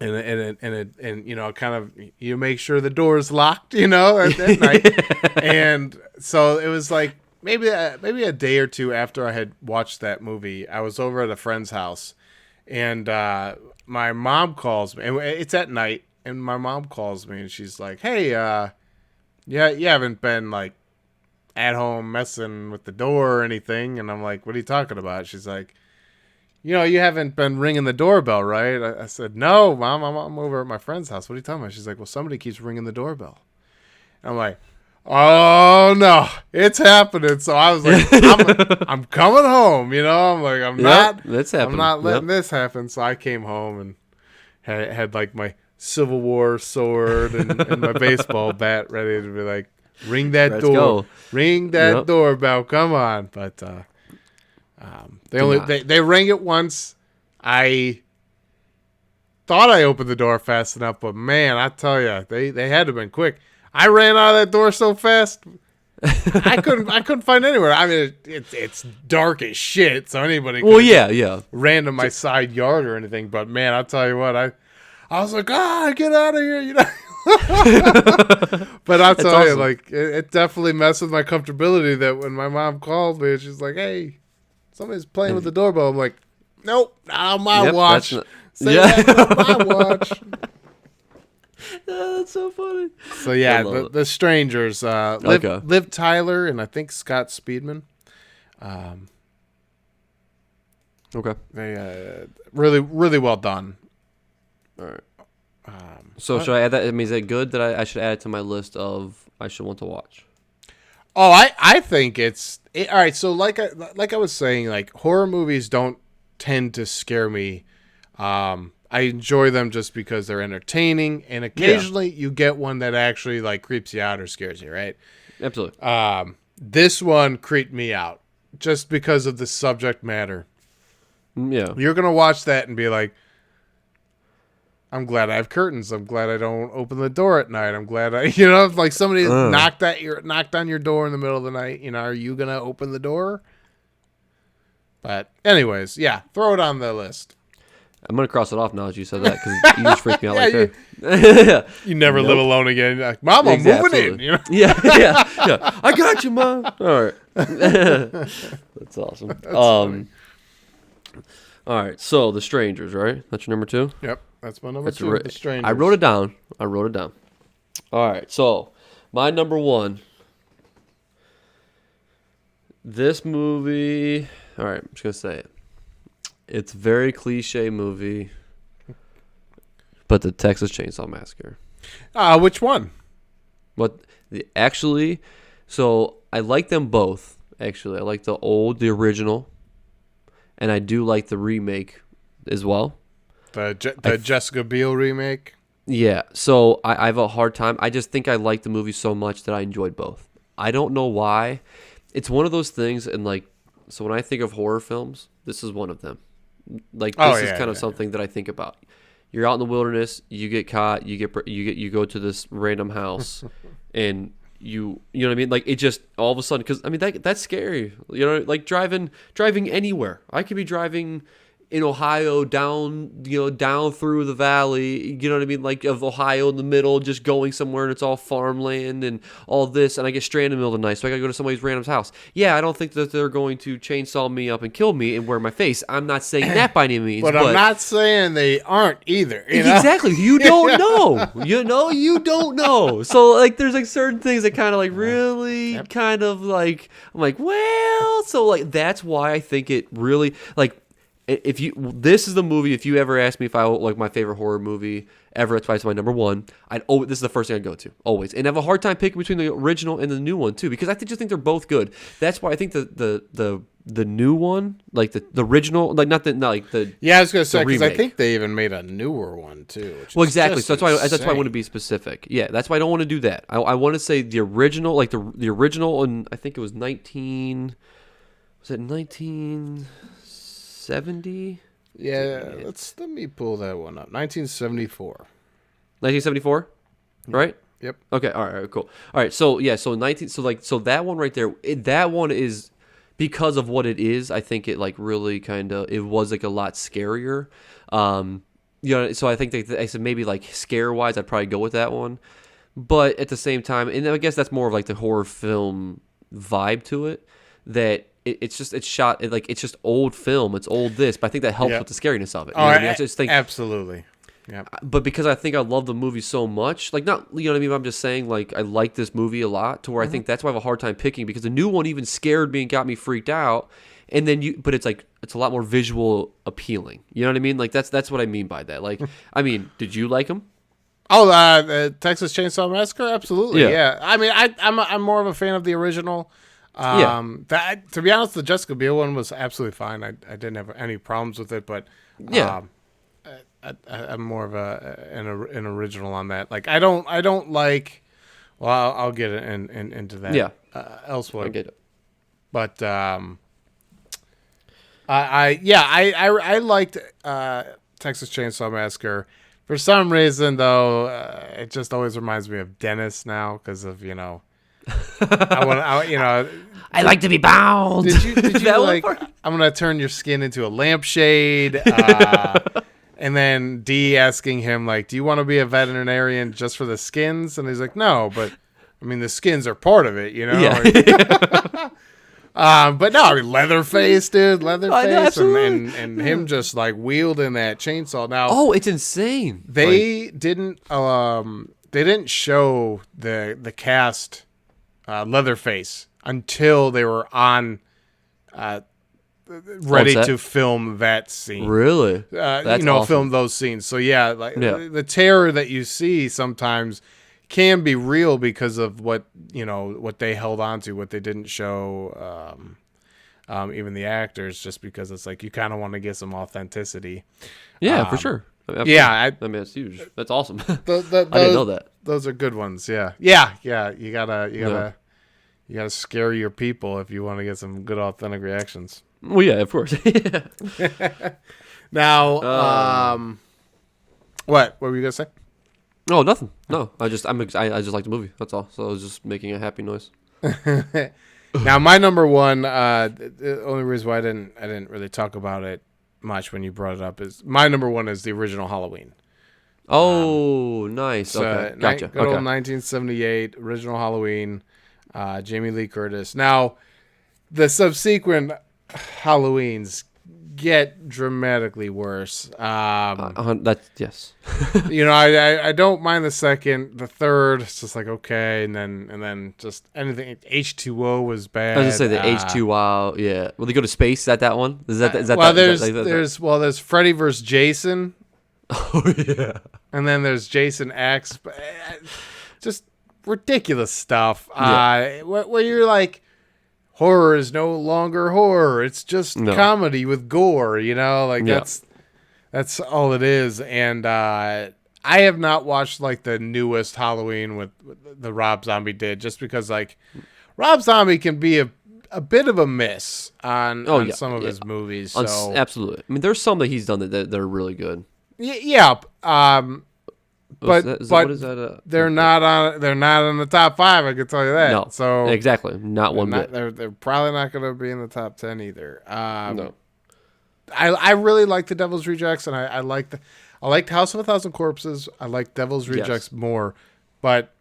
you know, kind of, you make sure the door is locked, you know, at night. And so it was like maybe a day or two after I had watched that movie, I was over at a friend's house, and my mom calls me, and it's at night, and my mom calls me, and she's like, hey, you haven't been like at home messing with the door or anything? And I'm like, what are you talking about? She's like, you know, you haven't been ringing the doorbell, right? I said, no, Mom, I'm over at my friend's house. What are you talking about? She's like, well, somebody keeps ringing the doorbell. And I'm like, oh no, it's happening. So I was like, I'm coming home, you know. I'm like, I'm not letting this happen. So I came home and had like my Civil War sword and my baseball bat ready to be like, ring that doorbell, come on. But they rang it once. I thought I opened the door fast enough, but man, I tell you, they had to have been quick. I ran out of that door so fast, I couldn't find anywhere. I mean, it's dark as shit, so anybody ran to my side yard or anything. But man, I'll tell you what, I was like, get out of here, you know. But I'll tell you, like, it definitely messed with my comfortability that when my mom called me, she's like, hey, somebody's playing with the doorbell. I'm like, nope, not on my watch. That on my watch. That's so funny. So yeah, the Strangers, Liv Tyler and I think Scott Speedman. They really, really well done. All right. So should I add that? I mean, is it good that I should add it to my list of I should want to watch? Oh, I think it's all right. So like I was saying, like, horror movies don't tend to scare me. I enjoy them just because they're entertaining, and occasionally you get one that actually like creeps you out or scares you, right? Absolutely. This one creeped me out just because of the subject matter. Yeah. You're gonna watch that and be like, I'm glad I have curtains. I'm glad I don't open the door at night. I'm glad if like somebody knocked on your door in the middle of the night, are you going to open the door? But anyways, yeah, throw it on the list. I'm going to cross it off now that you said that because you just freaked me out there. You never live alone again. You're like, Mom, I'm moving in. Yeah. I got you, Mom. All right. That's awesome. That's funny. All right, so The Strangers, right? That's your number 2? Yep, that's my number 2, The Strangers. I wrote it down. All right, so my number 1. This movie, all right, I'm just going to say it. It's a very cliche movie, but the Texas Chainsaw Massacre. Which one? So I like them both, actually. I like the original. And I do like the remake as well. The Jessica Biel remake? Yeah. So I have a hard time. I just think I like the movie so much that I enjoyed both. I don't know why. It's one of those things, and so when I think of horror films, this is one of them. This is kind of something that I think about. You're out in the wilderness, you get caught, you go to this random house, and you know what I mean? Like, it just all of a sudden, because I mean that's scary. Like driving anywhere. I could be driving in Ohio down through the valley, you know what I mean? Like of Ohio in the middle, just going somewhere and it's all farmland and all this, and I get stranded in the middle of the night, so I gotta go to somebody's random house. Yeah, I don't think that they're going to chainsaw me up and kill me and wear my face. I'm not saying that by any means. But I'm not saying they aren't either. Exactly. You don't know. You don't know. So like there's like certain things that kind of like really kind of like, I'm like, well, so like that's why I think it really like, this is the movie, if you ever ask me if I like my favorite horror movie ever, it's probably my number 1. This is the first thing I'd go to, always. And I have a hard time picking between the original and the new one, too, because I just think they're both good. That's why I think the new one, like the original, like not like the yeah, I was going to say, because I think they even made a newer one, too. Well, exactly. So that's why I want to be specific. Yeah, that's why I don't want to do that. I want to say the original, like the original, and I think it was 1970? Yeah, let me pull that one up. 1974. 1974, right? Yep. Okay. All right. Cool. All right. So yeah. So that one right there. That one is because of what it is. I think it like really kind of it was like a lot scarier. So I think I said maybe like scare wise, I'd probably go with that one. But at the same time, and I guess that's more of like the horror film vibe to it. That it's shot like it's just old film. It's old this, but I think that helps with the scariness of it. You know what I mean? I just think absolutely. Yeah. But because I think I love the movie so much, like not you know what I mean. I'm just saying like I like this movie a lot to where I think that's why I have a hard time picking because the new one even scared me and got me freaked out. And then but it's like it's a lot more visual appealing. You know what I mean? Like that's what I mean by that. Like I mean, did you like them? Oh, Texas Chainsaw Massacre, absolutely. Yeah. I mean, I'm more of a fan of the original. To be honest, the Jessica Biel one was absolutely fine. I didn't have any problems with it, but I'm more of an original on that. Like I don't like. Well, I'll get into that. Yeah. Elsewhere. I get it. But I liked Texas Chainsaw Massacre. For some reason, though, it just always reminds me of Dennis now because of I like to be bound. Did you like? I'm gonna turn your skin into a lampshade. And then D asking him like, "Do you want to be a veterinarian just for the skins?" And he's like, "No, but I mean the skins are part of it, you know." Yeah. But no, I mean, Leatherface, dude, Leatherface, and him just like wielding that chainsaw. Now, it's insane. They didn't show the cast Leatherface until they were on ready to film that scene. Really? That's awesome. Film those scenes. So yeah, the terror that you see sometimes can be real because of what they held on to, what they didn't show, even the actors, just because it's like you kind of want to get some authenticity. Yeah, for sure. Yeah, I mean it's huge. That's awesome. I didn't know that. Those are good ones. Yeah. You gotta scare your people if you want to get some good authentic reactions. Well, yeah, of course. Now, What were you gonna say? No, nothing. No, I just like the movie. That's all. So I was just making a happy noise. Now, my number one. The only reason why I didn't really talk about it much when you brought it up is my number one is the original Halloween. Oh, nice. Okay, gotcha. Good old 1978 original Halloween. Jamie Lee Curtis. Now, the subsequent Halloweens get dramatically worse. That's yes. I don't mind the second, the third. It's just like okay, and then just anything. H2O was bad. I was gonna say the H2O. Yeah. Will they go to space? Is that one? Is that well? That? There's Freddy vs. Jason. Oh yeah. And then there's Jason X. Just ridiculous stuff. Yeah. Where you're like, horror is no longer horror. It's just comedy with gore, that's all it is. And I have not watched like the newest Halloween with the Rob Zombie did, just because like Rob Zombie can be a bit of a miss on some of his movies. So absolutely. I mean, there's some that he's done that are really good. Yeah. But they're not on the top 5. I can tell you that. No, so exactly, not one bit. They're probably not going to be in the top 10 either. No, I really like the Devil's Rejects, and I liked House of a Thousand Corpses. I like Devil's Rejects more, but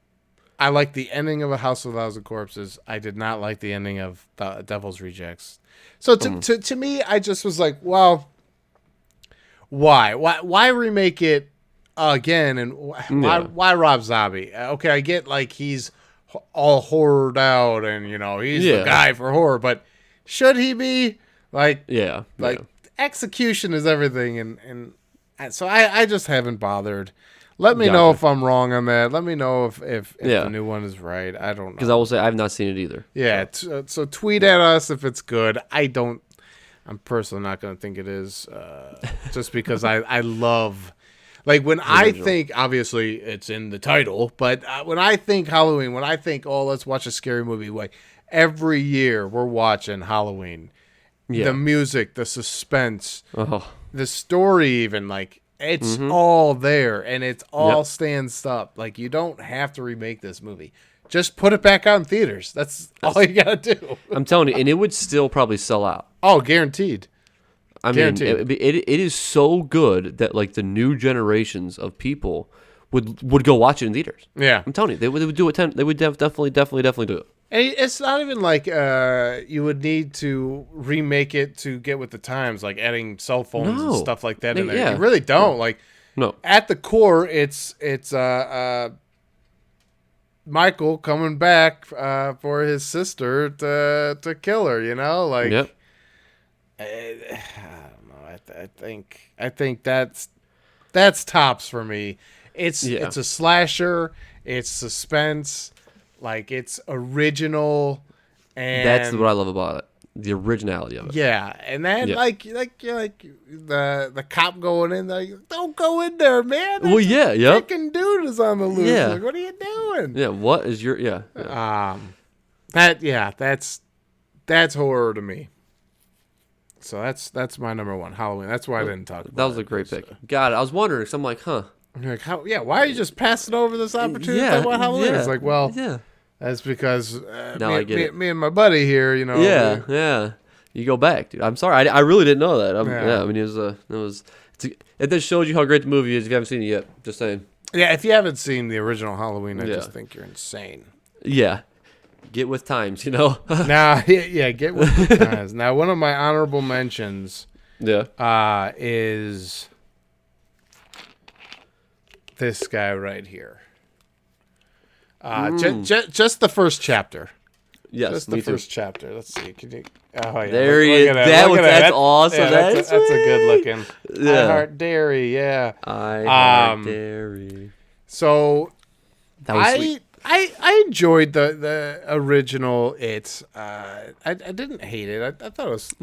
I like the ending of A House of a Thousand Corpses. I did not like the ending of the Devil's Rejects. So to me, I just was like, well, why remake it again, and why Rob Zombie? Okay, I get like he's all horrored out, and he's the guy for horror, but should he be execution is everything, and so I just haven't bothered. Let me know if I'm wrong on that. Let me know if the new one is right. I don't know, because I will say I've not seen it either. Yeah, so tweet at us if it's good. I'm personally not going to think it is, just because I love, like, when I think, obviously it's in the title, but when I think Halloween, when I think, let's watch a scary movie, like every year we're watching Halloween. Yeah. The music, the suspense, the story, even, like, it's all there, and it's all stands up. Like, you don't have to remake this movie. Just put it back out in theaters. That's all you gotta do. I'm telling you, and it would still probably sell out. Oh, guaranteed. I mean, it is so good that like the new generations of people would go watch it in theaters. Yeah, I'm telling you, they would do it. They would definitely do it. And it's not even like you would need to remake it to get with the times, like adding cell phones and stuff like that in there. Yeah. You really don't. No. At the core, it's Michael coming back for his sister to kill her, Yep. I don't know. I think that's tops for me. It's a slasher. It's suspense. Like, it's original, and that's what I love about it. The originality of it. Yeah, and then like the cop going in there. Don't go in there, man. Well, yeah, freaking dude is on the loose. Yeah. Like, what are you doing? Yeah, what is your That's horror to me. So that's my number one, Halloween. That's why I didn't talk about it. That was a great pick. Got it. I was wondering, because I'm like, huh. You're like, why are you just passing over this opportunity to talk about Halloween? It's like, well, that's because me and my buddy here, Yeah. You go back, dude. I'm sorry. I really didn't know that. I mean, it just shows you how great the movie is if you haven't seen it yet. Just saying. Yeah, if you haven't seen the original Halloween, I just think you're insane. Yeah. Get with times, get with the times. Now, one of my honorable mentions is this guy right here. Just the first chapter. Yes, just the first chapter. Let's see. Can you? Oh yeah, there he is. That's awesome. Yeah, that's a good looking. Yeah. I Heart Dairy. Yeah. I Heart Dairy. So that was sweet. I enjoyed the original. I didn't hate it. I thought it was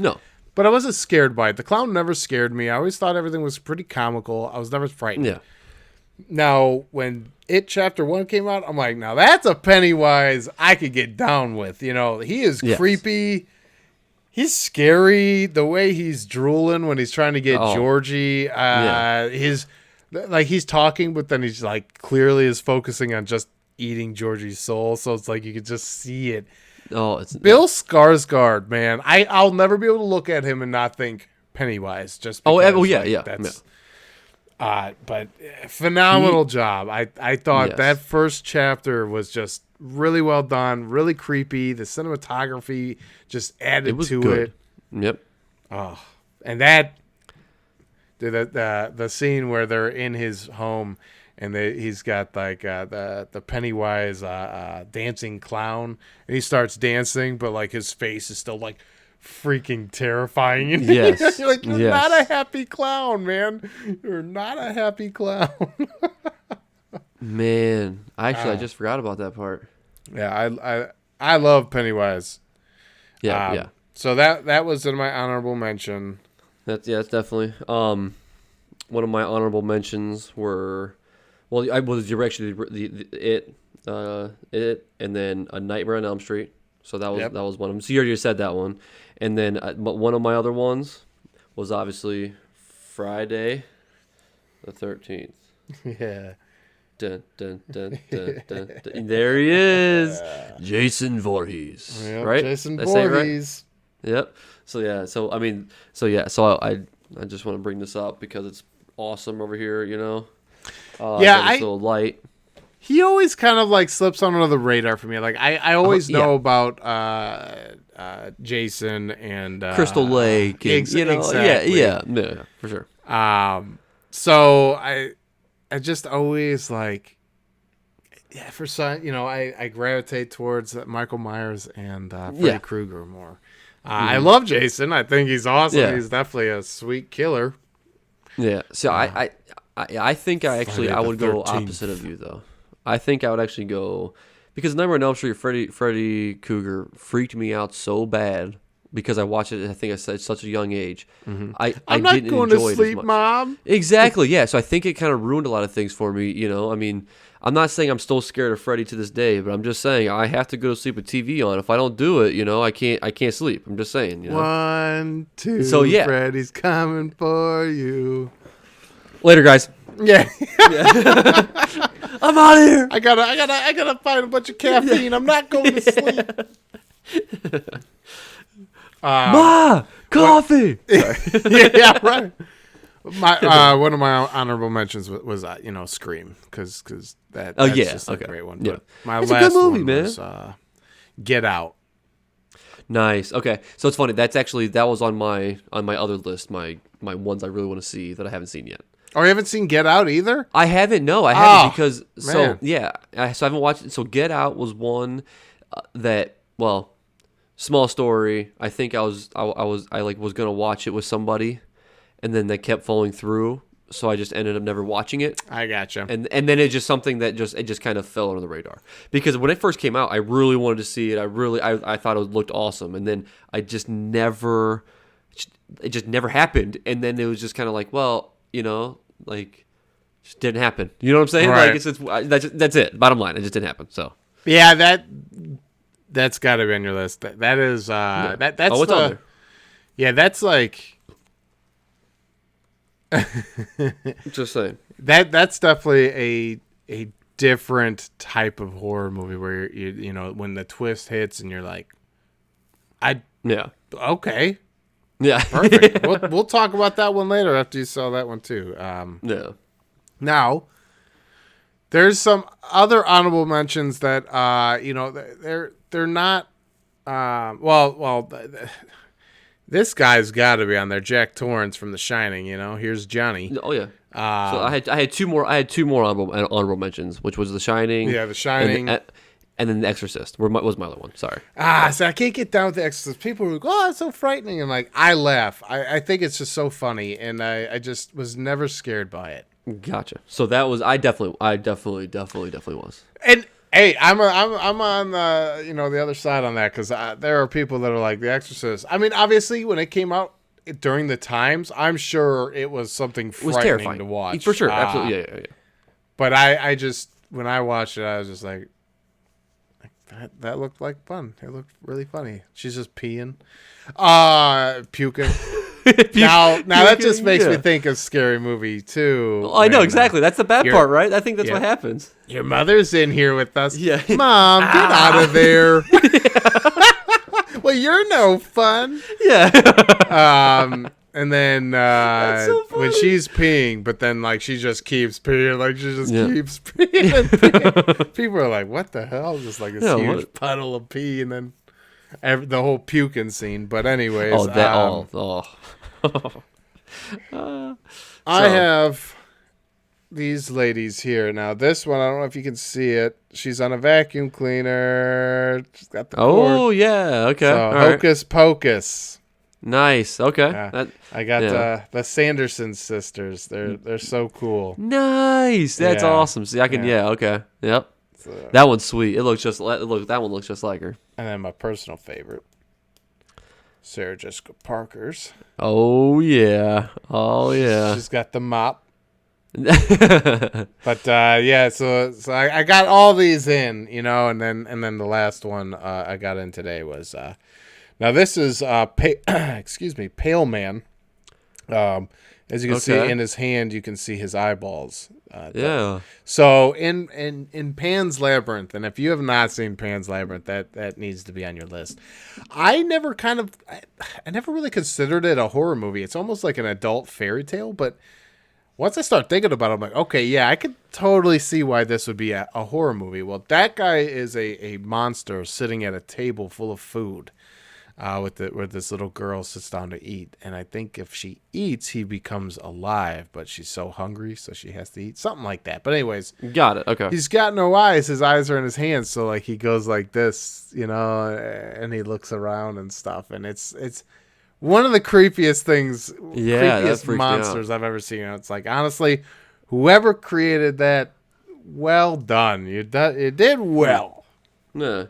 but I wasn't scared by it. The clown never scared me. I always thought everything was pretty comical. I was never frightened. Yeah. Now, when It Chapter 1 came out, I'm like, now that's a Pennywise I could get down with. He is creepy. He's scary. The way he's drooling when he's trying to get Georgie. like he's talking, but then he's like clearly is focusing on just eating Georgie's soul. So it's like you could just see it. Oh, it's Bill Skarsgård, man. I'll never be able to look at him and not think Pennywise. Just because, that's. But phenomenal job. I thought that first chapter was just really well done, really creepy. The cinematography just added to good. it. Yep. Oh, and that the scene where they're in his home and he's got like the Pennywise dancing clown, and he starts dancing, but like his face is still like freaking terrifying. Yes. You're like, you're not a happy clown, man. You're not a happy clown. Man, I just forgot about that part. Yeah, I love Pennywise. Yeah. So that was in my honorable mention. That's definitely. One of my honorable mentions were, well, I was actually it, and then A Nightmare on Elm Street. So that was one of them. So you already said that one, and then but one of my other ones was obviously Friday the 13th. Yeah. Dun, dun, dun, dun, dun, dun. There he is, Jason Voorhees. Yep, right? Jason Did I say it right? Voorhees. Yep. So yeah. So I mean. So I just want to bring this up because it's awesome over here. You know. It's a little light. He always kind of like slips under the radar for me. Like I always know about Jason and Crystal Lake. And, exactly. Yeah, for sure. So I just always like, for some, I gravitate towards Michael Myers and Freddy Krueger more. I love Jason. I think he's awesome. Yeah. He's definitely a sweet killer. Yeah. So I think I would go opposite of you though. I think I would actually go, because Nightmare on Elm Street, Freddy Krueger freaked me out so bad because I watched it. I think I said at such a young age. Mm-hmm. I'm not going to sleep, Mom. Exactly. Yeah. So I think it kind of ruined a lot of things for me. I mean, I'm not saying I'm still scared of Freddy to this day, but I'm just saying I have to go to sleep with TV on. If I don't do it, I can't sleep. I'm just saying. 1, 2. So yeah, Freddy's coming for you. Later, guys. Yeah. I'm out of here. I gotta find a bunch of caffeine. I'm not going to sleep. Ma, coffee. Yeah, right. One of my honorable mentions was Scream, because that's just a great one. Yeah. My it's last a good movie, one man. Was Get Out. Nice. Okay, so it's funny. That was on my other list. My ones I really want to see that I haven't seen yet. Oh, you haven't seen Get Out either? I haven't. No, I haven't because man. I haven't watched it. So Get Out was one that, well, small story. I think I was gonna watch it with somebody, and then they kept falling through. So I just ended up never watching it. I gotcha. And then it's just something that just kind of fell under the radar, because when it first came out, I really wanted to see it. I thought it looked awesome, and then it just never happened. And then it was just kind of like, well, like, just didn't happen. You know what I'm saying? Right. Like that's it. Bottom line, it just didn't happen. So yeah, that's got to be on your list. That is that's it's on there. Yeah, that's like just saying. That's definitely a different type of horror movie where you when the twist hits and you're like, okay. Yeah. Perfect. We'll talk about that one later after you saw that one too. Yeah. Now, there's some other honorable mentions that they're not this guy's got to be on there. Jack Torrance from The Shining, here's Johnny. Oh yeah. So I had two more honorable mentions, which was The Shining. Yeah, The Shining. And then The Exorcist was my other one. Sorry. So I can't get down with The Exorcist. People are like, oh, it's so frightening. And like, I laugh. I think it's just so funny. And I just was never scared by it. Gotcha. So that was, I definitely was. And hey, I'm on the other side on that, because there are people that are like The Exorcist. I mean, obviously, when it came out during the times, I'm sure it was something frightening terrifying to watch. For sure. Absolutely. Yeah. But I just, when I watched it, I was just like, that looked like fun. It looked really funny. She's just peeing. Puking. now that just makes me think of Scary Movie 2. Well, I know exactly. That's the bad part, right? I think that's what yeah. happens. Your mother's in here with us. Yeah. Mom, get out of there. Well, you're no fun. Yeah. And then so when she's peeing, but then like she just keeps peeing, like she just keeps peeing and peeing. People are like, "What the hell?" Just like this huge puddle of pee, and then the whole puking scene. But anyways, I have these ladies here now. This one, I don't know if you can see it. She's on a vacuum cleaner. She's got the cord. Yeah, okay. So Hocus Pocus. Nice. Okay. I got the Sanderson sisters. They're so cool. Nice. That's awesome. See, I can. Yeah. Okay. Yep. So, that one's sweet. That one looks just like her. And then my personal favorite, Sarah Jessica Parker's. Oh yeah. Oh yeah. She's got the mop. But so I got all these in, and then the last one I got in today was. Now this is Pale Man. As you can see in his hand, you can see his eyeballs. So in Pan's Labyrinth, and if you have not seen Pan's Labyrinth, that needs to be on your list. I never really considered it a horror movie. It's almost like an adult fairy tale, but once I start thinking about it, I'm like, okay, yeah, I could totally see why this would be a horror movie. Well, that guy is a monster sitting at a table full of food. Where this little girl sits down to eat, and I think if she eats, he becomes alive. But she's so hungry, so she has to eat, something like that. But anyways, got it. Okay. He's got no eyes. His eyes are in his hands, so like he goes like this, and he looks around and stuff. And it's one of the creepiest things, creepiest monsters I've ever seen. It's like, honestly, whoever created that, well done. You did well. Yeah.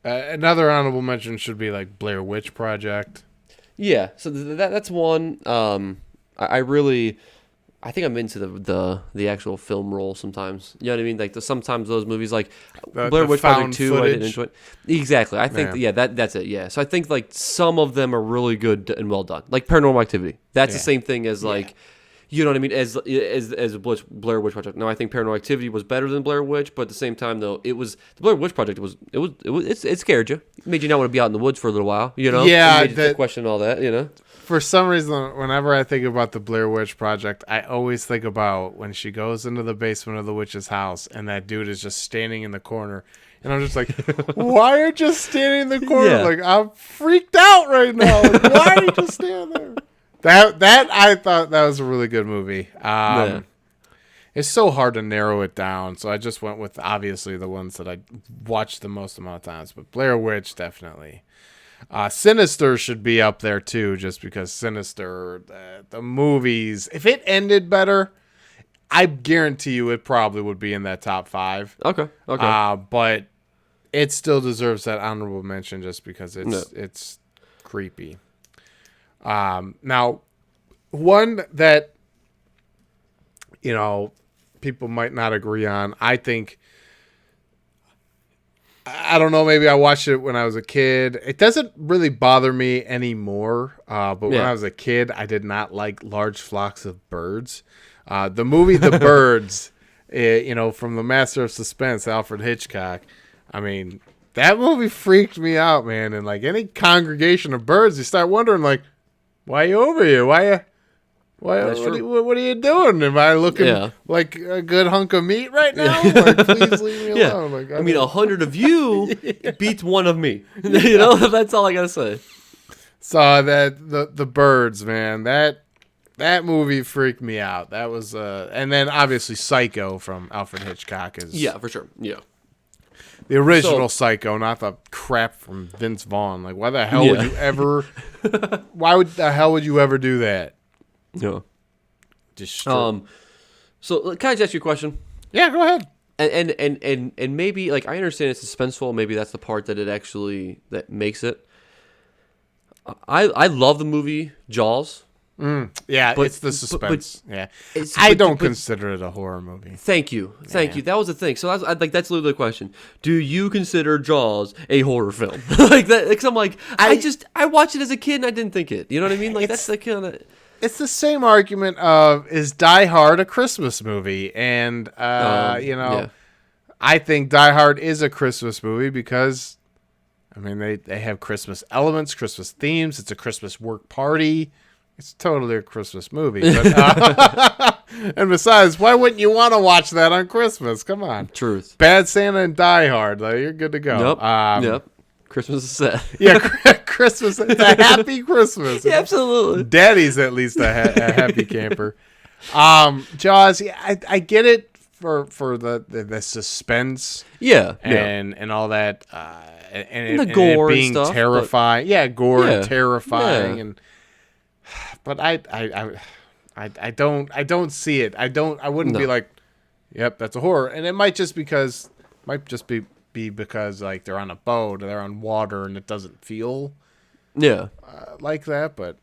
Another honorable mention should be like Blair Witch Project. Yeah, so that's one. I think I'm into the actual film role sometimes. You know what I mean? Like sometimes those movies, like Blair Witch Project 2, footage. I didn't enjoy it. Exactly. I think that's it. Yeah. So I think like some of them are really good and well done. Like Paranormal Activity. That's the same thing as like. You know what I mean? As a Blair Witch Project. Now I think Paranormal Activity was better than Blair Witch, but at the same time though, the Blair Witch Project it scared you. It made you not want to be out in the woods for a little while. Yeah, it made you question all that. For some reason, whenever I think about the Blair Witch Project, I always think about when she goes into the basement of the witch's house and that dude is just standing in the corner. And I'm just like, why are you just standing in the corner? Yeah. Like, I'm freaked out right now. Like, why are you just standing there? That I thought that was a really good movie. It's so hard to narrow it down, so I just went with obviously the ones that I watched the most amount of times. But Blair Witch, definitely. Sinister should be up there too, just because Sinister, the movies, if it ended better, I guarantee you it probably would be in that top 5. Okay. But it still deserves that honorable mention just because it's creepy. Now, one that, people might not agree on, I think, I don't know, maybe I watched it when I was a kid. It doesn't really bother me anymore, but when I was a kid, I did not like large flocks of birds. The movie The Birds, from the Master of Suspense, Alfred Hitchcock, I mean, that movie freaked me out, man. And like any congregation of birds, you start wondering, like, why are you over here? What are you doing? Am I looking like a good hunk of meat right now? Like, please leave me alone. Like, 100 of you beats one of me. That's all I gotta say. So the birds, man, that movie freaked me out. That was and then obviously Psycho from Alfred Hitchcock is for sure. Yeah. The original Psycho, not the crap from Vince Vaughn. Like, why the hell would you ever? The hell would you ever do that? Yeah. Just so can I just ask you a question? Yeah, go ahead. And maybe like I understand it's suspenseful. Maybe that's the part that makes it. I love the movie Jaws. Yeah, But- it's the suspense. Yeah, It's- I but- don't but- consider it a horror movie. Thank you. That was the thing. So that's literally the question. Do you consider Jaws a horror film? Like that? Because I'm like, I watched it as a kid and I didn't think it. You know what I mean? Like that's the kind of. It's the same argument of, is Die Hard a Christmas movie? And Yeah. I think Die Hard is a Christmas movie because, I mean, they have Christmas elements, Christmas themes. It's a Christmas work party. It's totally a Christmas movie. But, and besides, why wouldn't you want to watch that on Christmas? Come on. Truth. Bad Santa and Die Hard. Like, you're good to go. Yep. Christmas is set. Yeah, Christmas. It's a happy Christmas. Yeah, absolutely. Daddy's at least a happy camper. Jaws, yeah, I get it for the suspense. Yeah. And all that. And the it gore and being stuff, terrifying. Yeah, gore Yeah. and terrifying. Yeah. But I don't see it. I wouldn't be like, yep, that's a horror. And it might just be because like they're on a boat or they're on water and it doesn't feel like that. But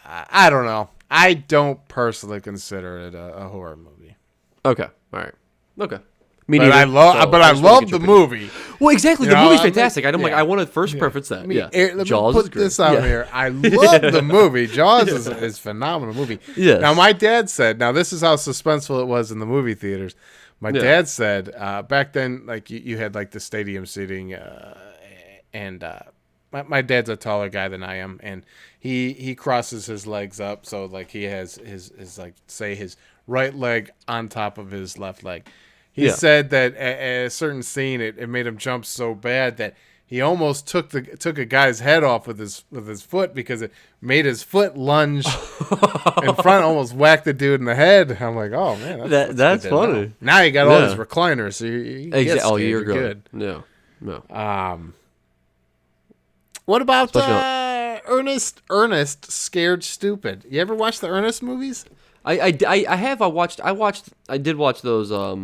I don't know. I don't personally consider it a horror movie. Okay. All right. Okay. But I love the movie. Well, exactly. You The know, movie's I'm like- fantastic. I'm like, yeah. I want to first preference that. Yeah. Let me Jaws put is great. this out here. I love the movie. Jaws is a phenomenal movie. Yes. Now, my dad said, now this is how suspenseful it was in the movie theaters. My dad said, back then, like you had like the stadium seating, and my dad's a taller guy than I am, and he crosses his legs up, so like he has his like, say, his right leg on top of his left leg. He said that at a certain scene, it made him jump so bad that he almost took a guy's head off with his foot because it made his foot lunge in front, almost whacked the dude in the head. I'm like, oh man, That's good to funny. know. Now you got all these recliners, so you get scared, you're you're good. good. No. What about Especially Ernest Scared Stupid? You ever watch the Ernest movies? I have. I did watch those. I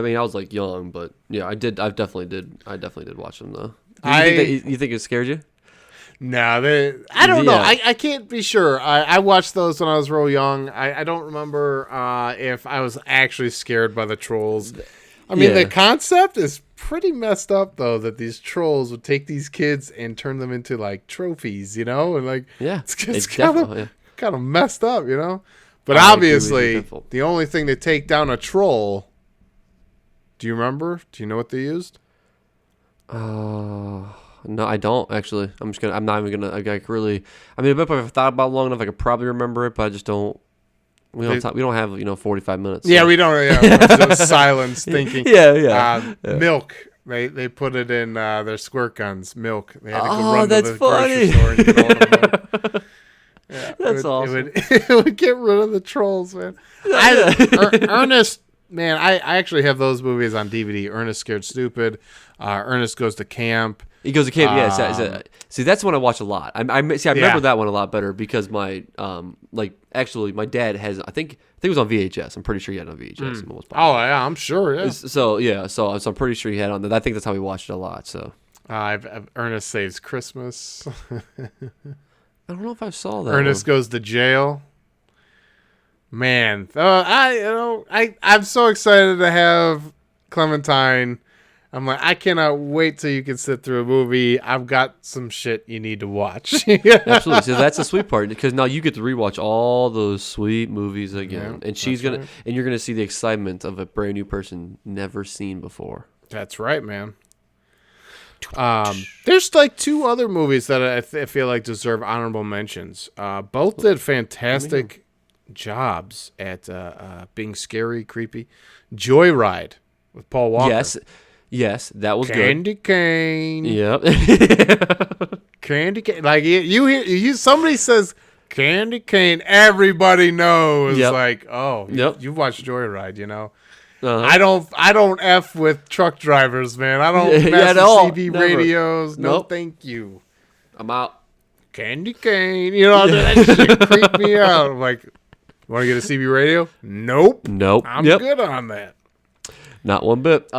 mean, I was like young, but yeah, I definitely did watch them though. You think it scared you? No, I don't know. I can't be sure. I watched those when I was real young. I don't remember if I was actually scared by the trolls. I mean, the concept is pretty messed up, though, that these trolls would take these kids and turn them into, like, trophies, you know? And, like, it's kind of messed up, you know? But obviously, the only thing to take down a troll, do you remember? Do you know what they used? No, I don't actually. I'm not even gonna. I mean, if I thought about it long enough, I could probably remember it, but I just don't. We don't have 45 minutes. So. Yeah, we don't. Yeah, silence thinking. Yeah. Milk. They put it in their squirt guns. Milk. They had to go run that's to the funny. grocery store and get all the milk. Yeah, That's awesome. It would get rid of the trolls, man. Ernest, man, I actually have those movies on DVD. Ernest Scared Stupid. Ernest Goes to Camp. He goes to camp. See, that's one I watch a lot. I remember that one a lot better because my my dad has. I think it was on VHS. I'm pretty sure he had it on VHS. Oh yeah, I'm sure. Yeah. So I'm pretty sure he had it on that. I think that's how we watched it a lot. So I've Ernest Saves Christmas. I don't know if I saw that. Ernest Goes to Jail. Man, I'm so excited to have Clementine. I'm like, I cannot wait till you can sit through a movie. I've got some shit you need to watch. Absolutely. So that's the sweet part because now you get to rewatch all those sweet movies again, and and you're gonna see the excitement of a brand new person never seen before. That's right, man. There's like two other movies that I feel like deserve honorable mentions. Both did fantastic jobs at being scary, creepy. Joyride with Paul Walker. Yes, that was Candy Cane. Yep. Candy Cane. Like you hear somebody says Candy Cane, everybody knows. Yep. Like, oh, Yep. you watched Joyride, you know. Uh-huh. I don't F with truck drivers, man. I don't mess with CB radios. No, thank you. I'm out. Candy Cane. You know, that shit creeped me out. I'm like, want to get a CB radio? Nope. I'm good on that. Not one bit.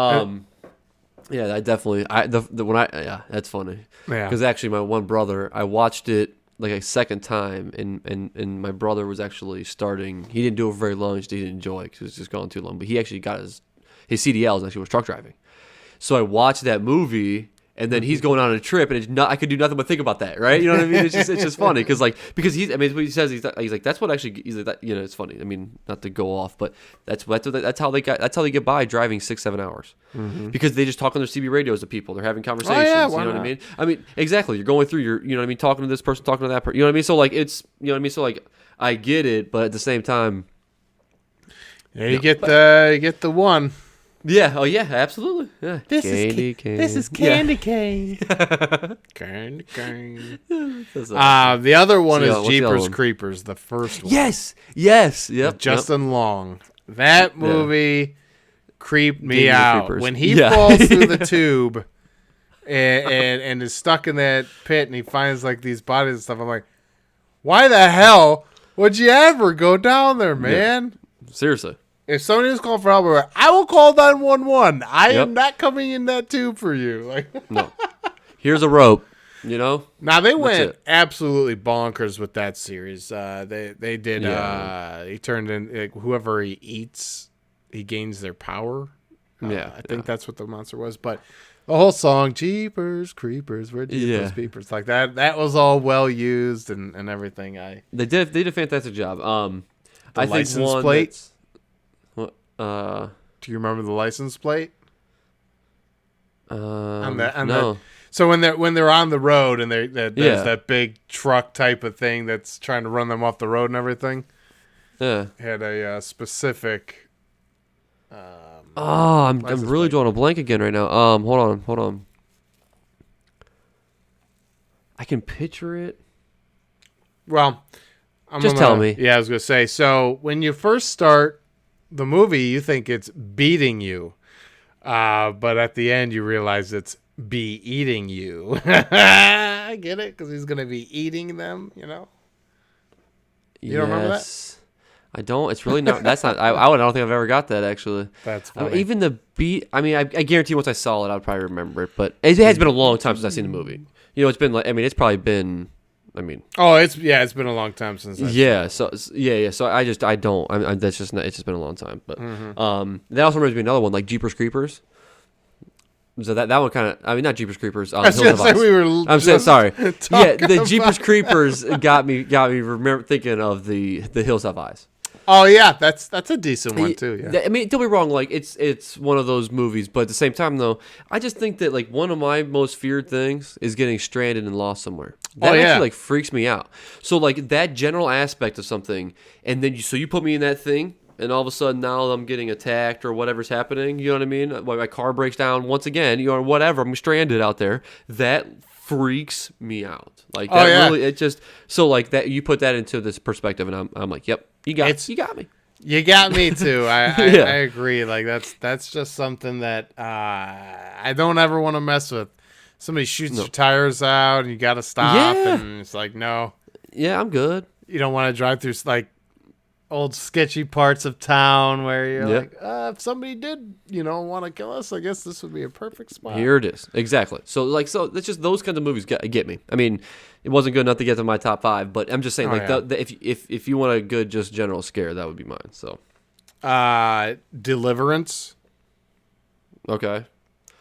Yeah, I definitely. That's funny. Yeah. Because actually, my one brother, I watched it like a second time, and my brother was actually starting. He didn't do it for very long. He didn't enjoy it because it was just going too long. But he actually got his CDLs and actually was truck driving. So I watched that movie, and then he's going on a trip, and it's not, I could do nothing but think about that, right? You know what I mean? It's just funny because he's, I mean, what he says, he's like, that's what actually, he's like, that, you know, it's funny. I mean, not to go off, but that's how they get by driving 6-7 hours, because they just talk on their CB radios to people. They're having conversations. Oh, yeah, you know what not? I mean? I mean, exactly. You're going through your, you know what I mean, talking to this person, talking to that person. You know what I mean? So like, it's, you know what I mean? So like, I get it, but at the same time, yeah, you get the one. Yeah. Oh, yeah. Absolutely. Yeah. This is candy cane. Candy cane. The other one is Jeepers Creepers, the first one. Yes. Yep. With Justin Long. That movie creeped me out when he falls through the tube and is stuck in that pit, and he finds like these bodies and stuff. I'm like, why the hell would you ever go down there, man? Yeah. Seriously. If somebody was calling for help, I will call 911. I am not coming in that tube for you. Like, no. Here's a rope, you know? Now, they went absolutely bonkers with that series. They did, he turned in, like, whoever he eats, he gains their power. I think that's what the monster was. But the whole song, Jeepers Creepers, we're Jeepers Creepers, like that was all well used and everything. They did a fantastic job. I think license plate. Do you remember the license plate? No. So when they're on the road and there's that big truck type of thing that's trying to run them off the road and everything. Yeah. Had a specific. I'm really drawing a blank again right now. Hold on. I can picture it. Well, tell me. Yeah, I was gonna say. So when you first start the movie, you think it's beating you, but at the end you realize it's be eating you. I get it, because he's gonna be eating them, you know. You don't remember that? I don't. It's really not. That's not. I don't think I've ever got that actually. That's funny. Even the beat. I mean, I guarantee once I saw it, I'd probably remember it. But it has been a long time since I've seen the movie. You know, it's been like. I mean, it's probably been. I mean, it's been a long time since. So I don't. That's just not. It's just been a long time. But that also reminds me of another one, like Jeepers Creepers. So that one kind of. I mean, not Jeepers Creepers. I'm saying sorry. Yeah, the Jeepers Creepers got me remember thinking of the Hills Have Eyes. Oh yeah, that's a decent one too. Yeah. I mean, don't be wrong. Like it's one of those movies, but at the same time, though, I just think that like one of my most feared things is getting stranded and lost somewhere. That actually like freaks me out. So like that general aspect of something, and then you put me in that thing, and all of a sudden now I'm getting attacked or whatever's happening. You know what I mean? My car breaks down once again. You know, or whatever. I'm stranded out there. That freaks me out. Like that really. It just so like that. You put that into this perspective, and I'm like, yep. You got me. You got me too. I agree. Like that's just something that I don't ever want to mess with. Somebody shoots your tires out and you got to stop, and it's like, no. Yeah, I'm good. You don't want to drive through like old sketchy parts of town where you're like, if somebody did, want to kill us, I guess this would be a perfect spot. Here it is. Exactly. So that's just those kinds of movies get me. I mean, it wasn't good enough to get to my top 5, but I'm just saying, if you want a good just general scare, that would be mine. So, Deliverance. Okay.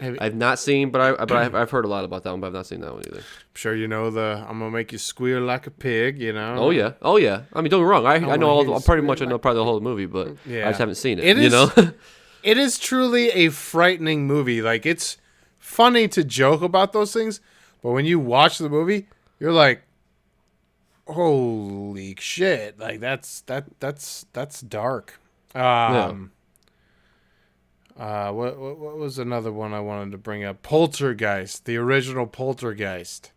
I've not seen, but I've heard a lot about that one, but I've not seen that one either. I'm sure you know I'm gonna make you squeal like a pig, you know. Oh yeah. I mean, don't get me wrong. I know probably the whole movie, but I just haven't seen it. It is truly a frightening movie. Like, it's funny to joke about those things, but when you watch the movie, you're like, holy shit! Like that's dark. What was another one I wanted to bring up? Poltergeist, the original Poltergeist.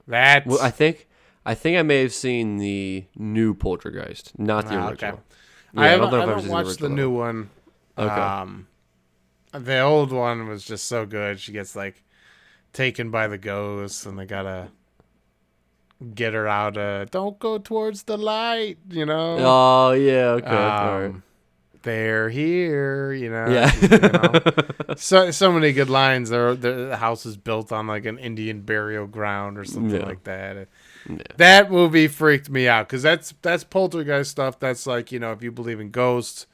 Well, I think I may have seen the new Poltergeist, not the original. Okay. Yeah, I haven't watched the new one. Okay. The old one was just so good. She gets like taken by the ghosts, and they gotta get her out. Don't go towards the light, you know. Oh yeah. Okay. All right. They're here, you know. Yeah. So many good lines. The house is built on like an Indian burial ground or something like that. That movie freaked me out because that's poltergeist stuff. That's like, if you believe in ghosts,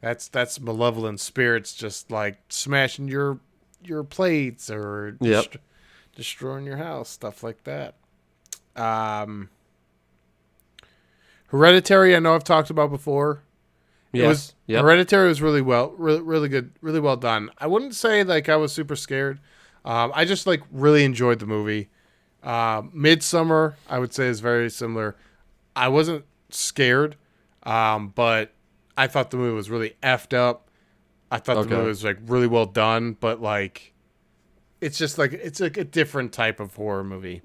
that's malevolent spirits just like smashing your plates or destroying your house, stuff like that. Hereditary, I know I've talked about before. Yes. Hereditary was really good, really well done. I wouldn't say like I was super scared. I just like really enjoyed the movie. Midsummer, I would say, is very similar. I wasn't scared, but I thought the movie was really effed up. I thought the movie was like really well done, but like it's just like it's like a different type of horror movie.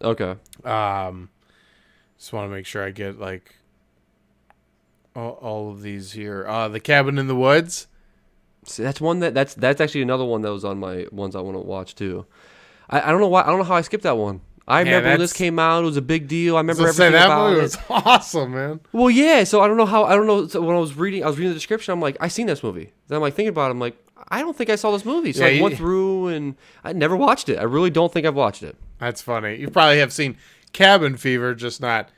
Okay. Just want to make sure I get like all of these here. The Cabin in the Woods. See, that's one that's actually another one that was on my ones I want to watch too. I don't know why. I don't know how I skipped that one. I remember when this came out. It was a big deal. I remember everything about it. That movie was awesome, man. Well, yeah. So I don't know how. I don't know. So when I was reading the description. I'm like, I seen this movie. Then I'm like thinking about it. I'm like, I don't think I saw this movie. So I went through and I never watched it. I really don't think I've watched it. That's funny. You probably have seen Cabin Fever, just not,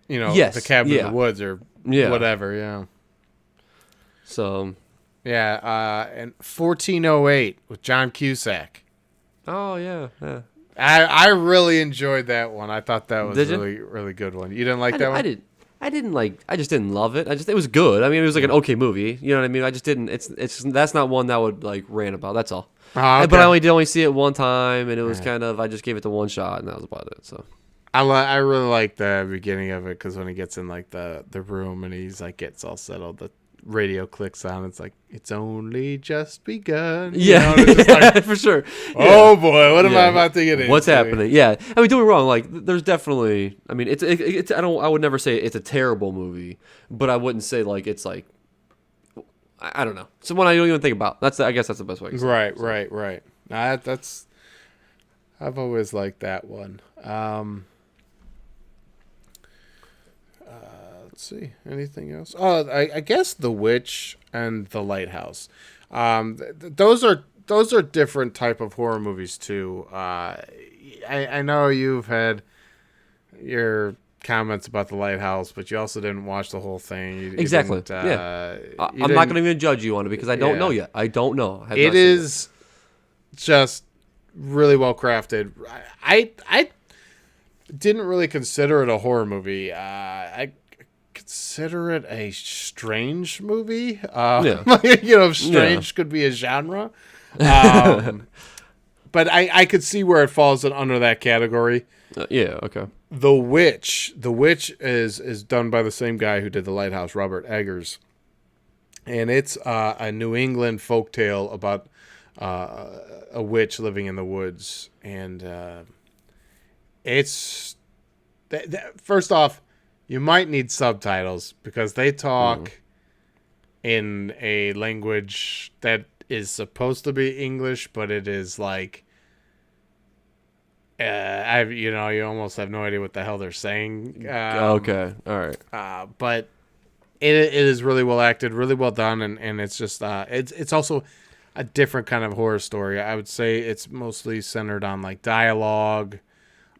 the Cabin in the Woods or whatever. Yeah. So. Yeah, and 1408 with John Cusack. Oh yeah. I really enjoyed that one. I thought that was really good one. You didn't like that one? I didn't like. I just didn't love it. It was good. I mean, it was like an okay movie. You know what I mean? I just didn't. That's not one that I would like rant about. That's all. Oh, okay. But I did only see it one time, and it was kind of. I just gave it the one shot, and that was about it. So. I really like the beginning of it because when he gets in like the room and he's like gets all settled, the radio clicks on. It's like it's only just begun. Yeah, just like, for sure. Oh boy, what am I about to get into? What's happening? Yeah, I mean, don't get me wrong. Like, there's definitely. I mean, it's. I would never say it's a terrible movie, but I wouldn't say like it's like. I don't know. It's one I don't even think about. I guess that's the best way. To say it. Right. That's. I've always liked that one. Let's see. Anything else? Oh, I guess The Witch and The Lighthouse. Those are different type of horror movies too. I know you've had your comments about The Lighthouse, but you also didn't watch the whole thing. Exactly. I'm not going to even judge you on it because I don't know yet. I don't know. It is just really well crafted. I didn't really consider it a horror movie. I consider it a strange movie. Strange could be a genre. But I could see where it falls under that category. Okay. The Witch is done by the same guy who did The Lighthouse, Robert Eggers. And it's a New England folktale about a witch living in the woods. And it's... first off, you might need subtitles because they talk in a language that is supposed to be English, but it is like you almost have no idea what the hell they're saying. Okay, all right. But it is really well acted, really well done, and it's just it's also a different kind of horror story. I would say it's mostly centered on like dialogue.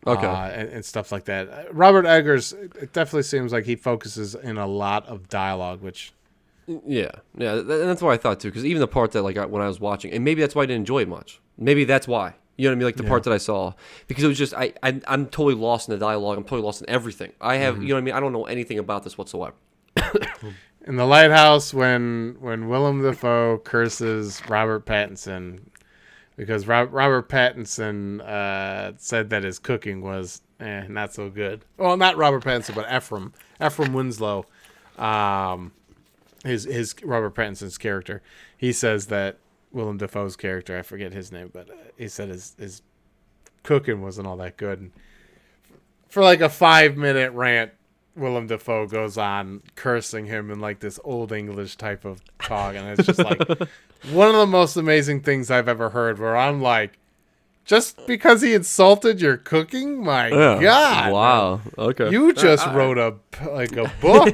Okay. And stuff like that. Robert Eggers, it definitely seems like he focuses in a lot of dialogue, which... Yeah, and that's what I thought too, because even the part that like when I was watching, and maybe that's why I didn't enjoy it much. Maybe that's why. You know what I mean? Like the part that I saw. Because it was just, I'm totally lost in the dialogue. I'm totally lost in everything. I have, you know what I mean? I don't know anything about this whatsoever. In The Lighthouse, when Willem Dafoe curses Robert Pattinson... Because Robert Pattinson said that his cooking was not so good. Well, not Robert Pattinson, but Ephraim Winslow, his Robert Pattinson's character. He says that Willem Dafoe's character, I forget his name, but he said his cooking wasn't all that good. And for like a 5-minute rant, Willem Dafoe goes on cursing him in like this old English type of talk, and it's just like one of the most amazing things I've ever heard. Where I'm like, just because he insulted your cooking, my God, wow, okay, you just wrote a book.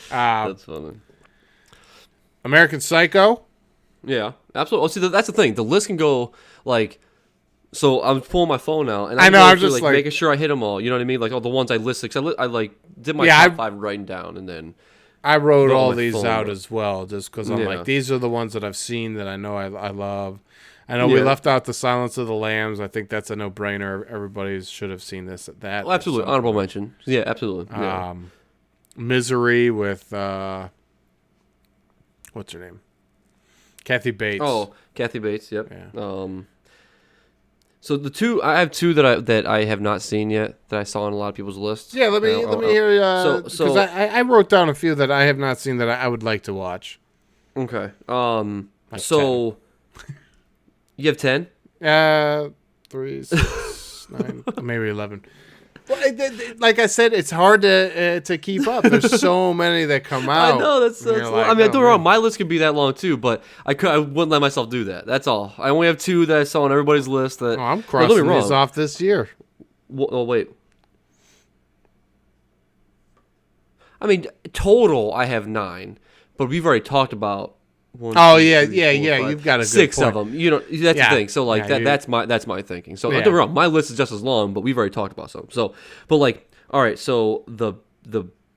That's funny. American Psycho. Yeah, absolutely. See, that's the thing. The list can go like So I was pulling my phone out, and I know, I'm just like making sure I hit them all. You know what I mean? Like all the ones I listed. Cause I like did my top 5 writing down, and then I wrote all these out as well, just because I'm like, these are the ones that I've seen that I know I love. I know we left out the Silence of the Lambs. I think that's a no-brainer. Everybody should have seen this. That absolutely honorable mention. Yeah, absolutely. Yeah. Misery with what's her name? Kathy Bates. Oh, Kathy Bates. Yep. Yeah. So I have two that I have not seen yet that I saw on a lot of people's lists. Yeah, let me hear. Because I wrote down a few that I have not seen that I would like to watch. Okay. Like so 10. You have 10? 3, 6, 9, maybe 11. Well, like I said, it's hard to keep up. There's so many that come out. I know that's like, I mean, don't get me wrong. My list could be that long too, but I wouldn't let myself do that. That's all. I only have 2 that I saw on everybody's list. That I'm crossing these off this year. Wait. I mean, total I have 9, but we've already talked about. 1, 2, 3, 4, 5, you've got a 6 good of them. You know, that's the thing. So like that's my thinking. So don't get me wrong, my list is just as long, but we've already talked about some. So, but like, all right. So the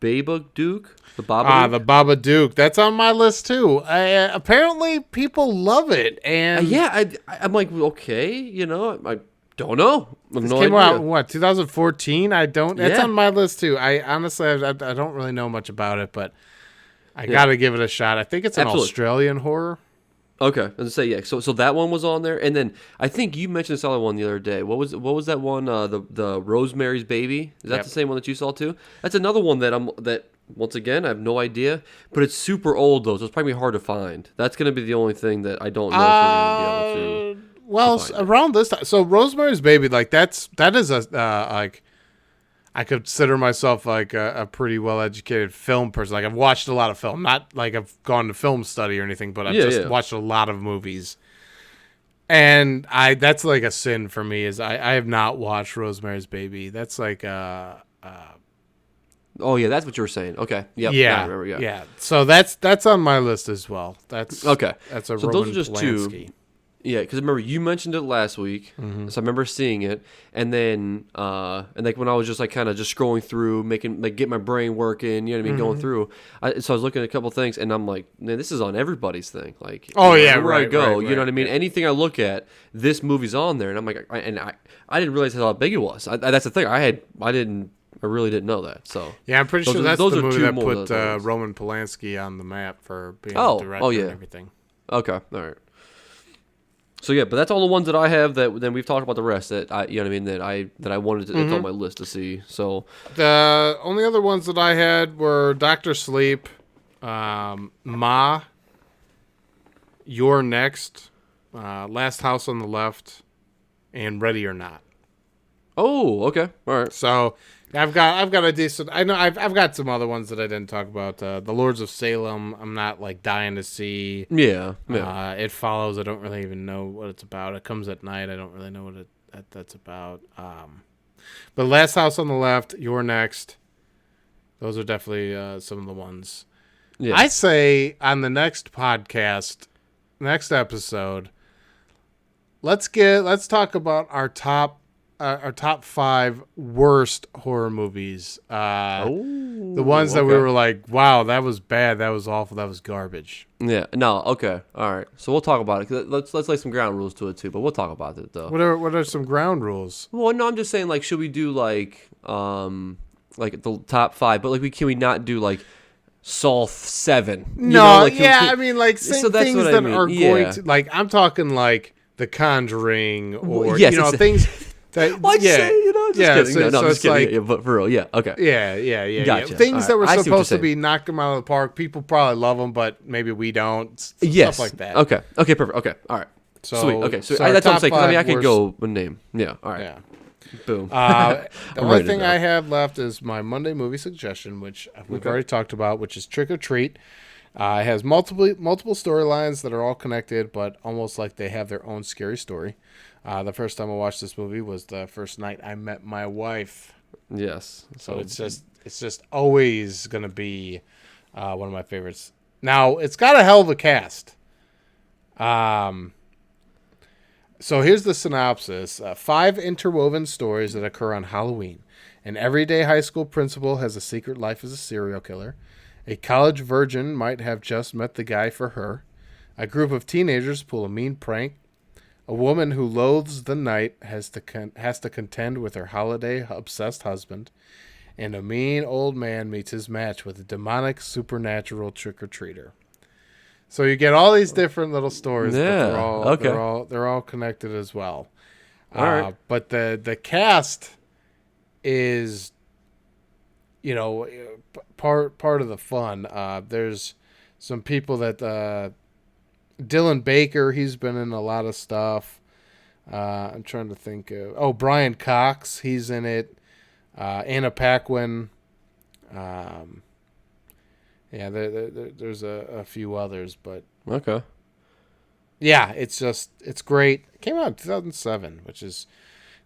Babadook, the Babadook. The Babadook. That's on my list too. Apparently, people love it, and I'm like, okay, you know, I don't know. I have this no came idea. out what 2014. I don't. That's on my list too. I honestly, I don't really know much about it, but. I gotta give it a shot. I think it's an Australian horror. Okay, let's say So that one was on there, and then I think you mentioned this other one the other day. What was that one? The Rosemary's Baby. Is that the same one that you saw too? That's another one that once again I have no idea, but it's super old though, so it's probably hard to find. That's gonna be the only thing that I don't know if we're gonna be able to. Well, around this time, so Rosemary's Baby, like that is a like. I consider myself like a pretty well-educated film person. Like I've watched a lot of film, not like I've gone to film study or anything, but I've watched a lot of movies. And that's like a sin for me is I have not watched Rosemary's Baby. That's like oh yeah, that's what you were saying. Okay. Yep. Yeah. I remember, yeah. So that's on my list as well. That's okay. That's a so Roman those are just Polanski. 2. Yeah, because remember you mentioned it last week, so I remember seeing it, and then and like when I was just like kind of just scrolling through, making like get my brain working, you know what I mean, going through. So I was looking at a couple things, and I'm like, man, this is on everybody's thing. Like, wherever I go, you know what I mean. Anything I look at, this movie's on there, and I'm like, I didn't realize how big it was. That's the thing. I really didn't know that. So yeah, I'm pretty sure that's the movie that put Roman Polanski on the map for being the director and everything. Okay, all right. So yeah, but that's all the ones that I have. That then we've talked about the rest that you know what I mean, that I wanted to, it's on my list to see. So the only other ones that I had were Dr. Sleep, Ma, You're Next, Last House on the Left, and Ready or Not. Oh, okay, all right. So I've got a decent. I know I've got some other ones that I didn't talk about. The Lords of Salem. I'm not like dying to see. Yeah. It Follows. I don't really even know what it's about. It Comes at Night. I don't really know what that's about. But Last House on the Left. You're Next. Those are definitely some of the ones. Yeah. I say on the next podcast, next episode, let's talk about our top 5 worst horror movies. The ones that we were like, wow, that was bad, that was awful, that was garbage. Yeah. No. Okay. All right. So we'll talk about it. Let's lay some ground rules to it too. But we'll talk about it though. What are some ground rules? Well, no, I'm just saying like, should we do like the top 5? But like, can we not do like Saw 7? I mean like things that are going to like. I'm talking like The Conjuring or things. Why'd you say, just kidding. I'm just kidding. Like, but for real, yeah, okay. Yeah. Gotcha. Things that were supposed to be knock them out of the park. People probably love them, but maybe we don't. Stuff like that. Okay, perfect. Okay, all right. So, sweet. Okay, so that's what I'm saying. I could go with name. Yeah, all right. Yeah. Boom. The only thing I have left is my Monday movie suggestion, which we've already talked about, which is Trick or Treat. It has multiple storylines that are all connected, but almost like they have their own scary story. The first time I watched this movie was the first night I met my wife. Yes. So it's just always gonna be one of my favorites. Now it's got a hell of a cast. So here's the synopsis. 5 interwoven stories that occur on Halloween. An everyday high school principal has a secret life as a serial killer. A college virgin might have just met the guy for her. A group of teenagers pull a mean prank. A woman who loathes the night has to contend with her holiday-obsessed husband. And a mean old man meets his match with a demonic supernatural trick-or-treater. So you get all these different little stories, but they're all connected as well. All right. But the cast is, part of the fun. There's some people that Dylan Baker, he's been in a lot of stuff. I'm trying to think of Brian Cox, he's in it. Anna Paquin. Yeah, there's a few others, but okay. Yeah, it's great. It came out in 2007, it's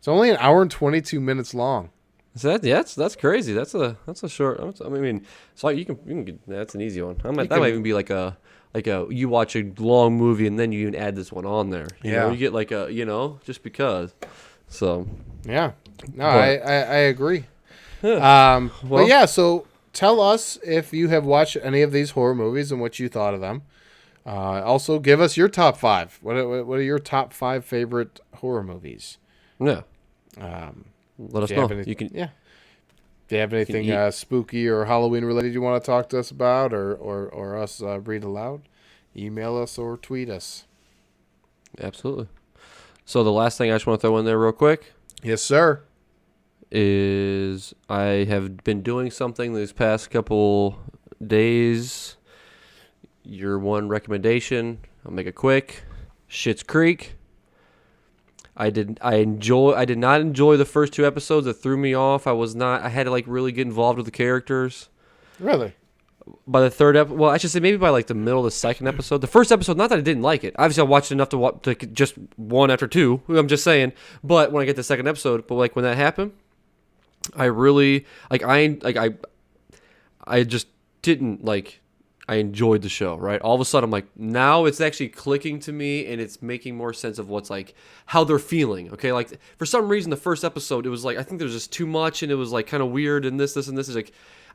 only an hour and 22 minutes long. So that's crazy. That's a short. I mean, it's like you can get, that's an easy one. That might even be like a you watch a long movie and then you even add this one on there. You know, you get like a just because. So yeah, no, I agree. But yeah, so tell us if you have watched any of these horror movies and what you thought of them. Also, give us your top 5. What are your top 5 favorite horror movies? Yeah. Let us know. You can. Yeah. Do you have anything spooky or Halloween related you want to talk to us about, or us read aloud? Email us or tweet us. Absolutely. So the last thing I just want to throw in there real quick. Yes, sir. Is I have been doing something these past couple days. Your one recommendation, I'll make it quick. Schitt's Creek. I did not enjoy the first 2 episodes. It threw me off. I had to really get involved with the characters. Really? By the third I should say maybe by the middle of the second episode. The first episode, not that I didn't like it. Obviously I watched enough to just one after 2. I'm just saying. But when I get to the second episode, when that happened, I really I just didn't I enjoyed the show, right? All of a sudden, I'm like, now it's actually clicking to me, and it's making more sense of what's how they're feeling. Okay, for some reason, the first episode, it was I think there's just too much, and it was kind of weird, and this, and this is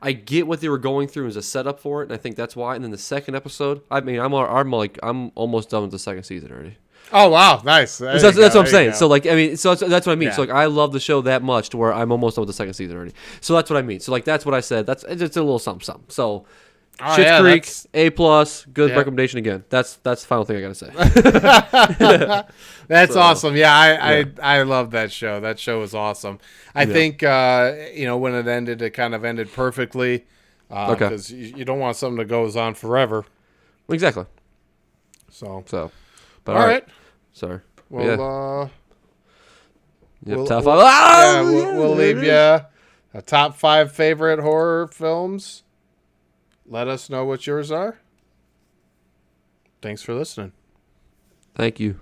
I get what they were going through as a setup for it, and I think that's why. And then the second episode, I mean, I'm almost done with the second season already. Oh wow, nice. That's what I'm saying. So that's what I mean. Yeah. So I love the show that much to where I'm almost done with the second season already. So that's what I mean. So that's what I said. It's a little something. So Schitt's Creek, A+, good recommendation again. That's the final thing I gotta say. That's awesome. Yeah, I love that show. That show was awesome. I think when it ended, it kind of ended perfectly. Because you don't want something that goes on forever. Exactly. So. But all right. Sorry. Well, top 5. We'll leave you a top 5 favorite horror films. Let us know what yours are. Thanks for listening. Thank you.